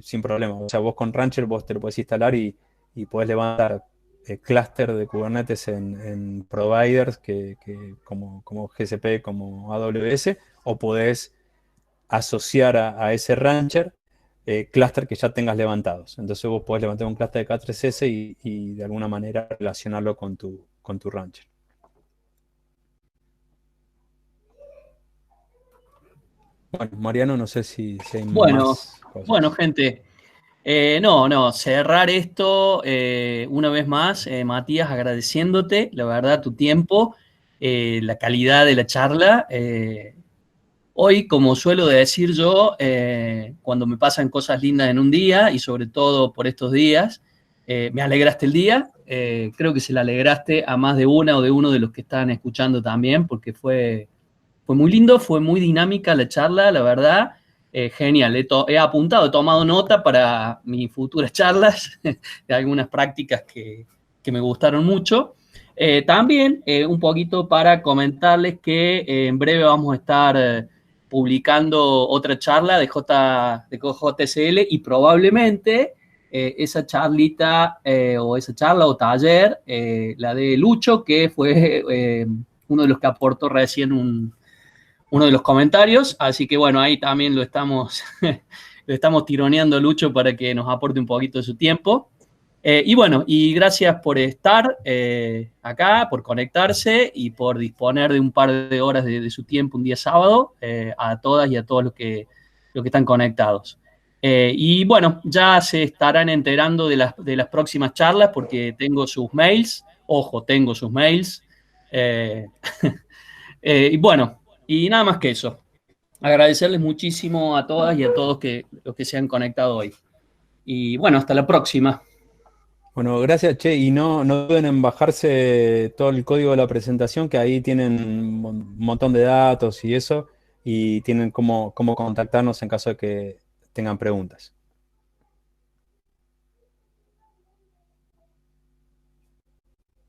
sin problema. O sea, vos con Rancher vos te lo podés instalar y podés levantar clúster de Kubernetes en providers como GCP, como AWS, o podés asociar a ese Rancher clúster que ya tengas levantados. Entonces vos podés levantar un clúster de K3S y de alguna manera relacionarlo con tu Rancher. Bueno, Mariano, no sé si hay más cosas. Bueno, gente. No, cerrar esto una vez más, Matías, agradeciéndote, la verdad, tu tiempo, la calidad de la charla. Hoy, como suelo decir yo, cuando me pasan cosas lindas en un día y sobre todo por estos días, me alegraste el día. Creo que se le alegraste a más de una o de uno de los que están escuchando también, porque fue muy lindo, fue muy dinámica la charla, la verdad. Genial, he apuntado, he tomado nota para mis futuras charlas de algunas prácticas que me gustaron mucho. También un poquito para comentarles que en breve vamos a estar publicando otra charla de JSL y probablemente esa charlita o esa charla o taller, la de Lucho, que fue uno de los que aportó recién uno de los comentarios, así que bueno, ahí también lo estamos tironeando a Lucho para que nos aporte un poquito de su tiempo. Y bueno, y gracias por estar acá, por conectarse y por disponer de un par de horas de su tiempo un día sábado, a todas y a todos los que están conectados. Y bueno, ya se estarán enterando de las próximas charlas porque tengo sus mails, ojo, tengo sus mails. Eh, y bueno, y nada más que eso. Agradecerles muchísimo a todas y a todos los que se han conectado hoy. Y bueno, hasta la próxima. Bueno, gracias, che, y no duden en bajarse todo el código de la presentación, que ahí tienen un montón de datos y eso, y tienen cómo contactarnos en caso de que tengan preguntas.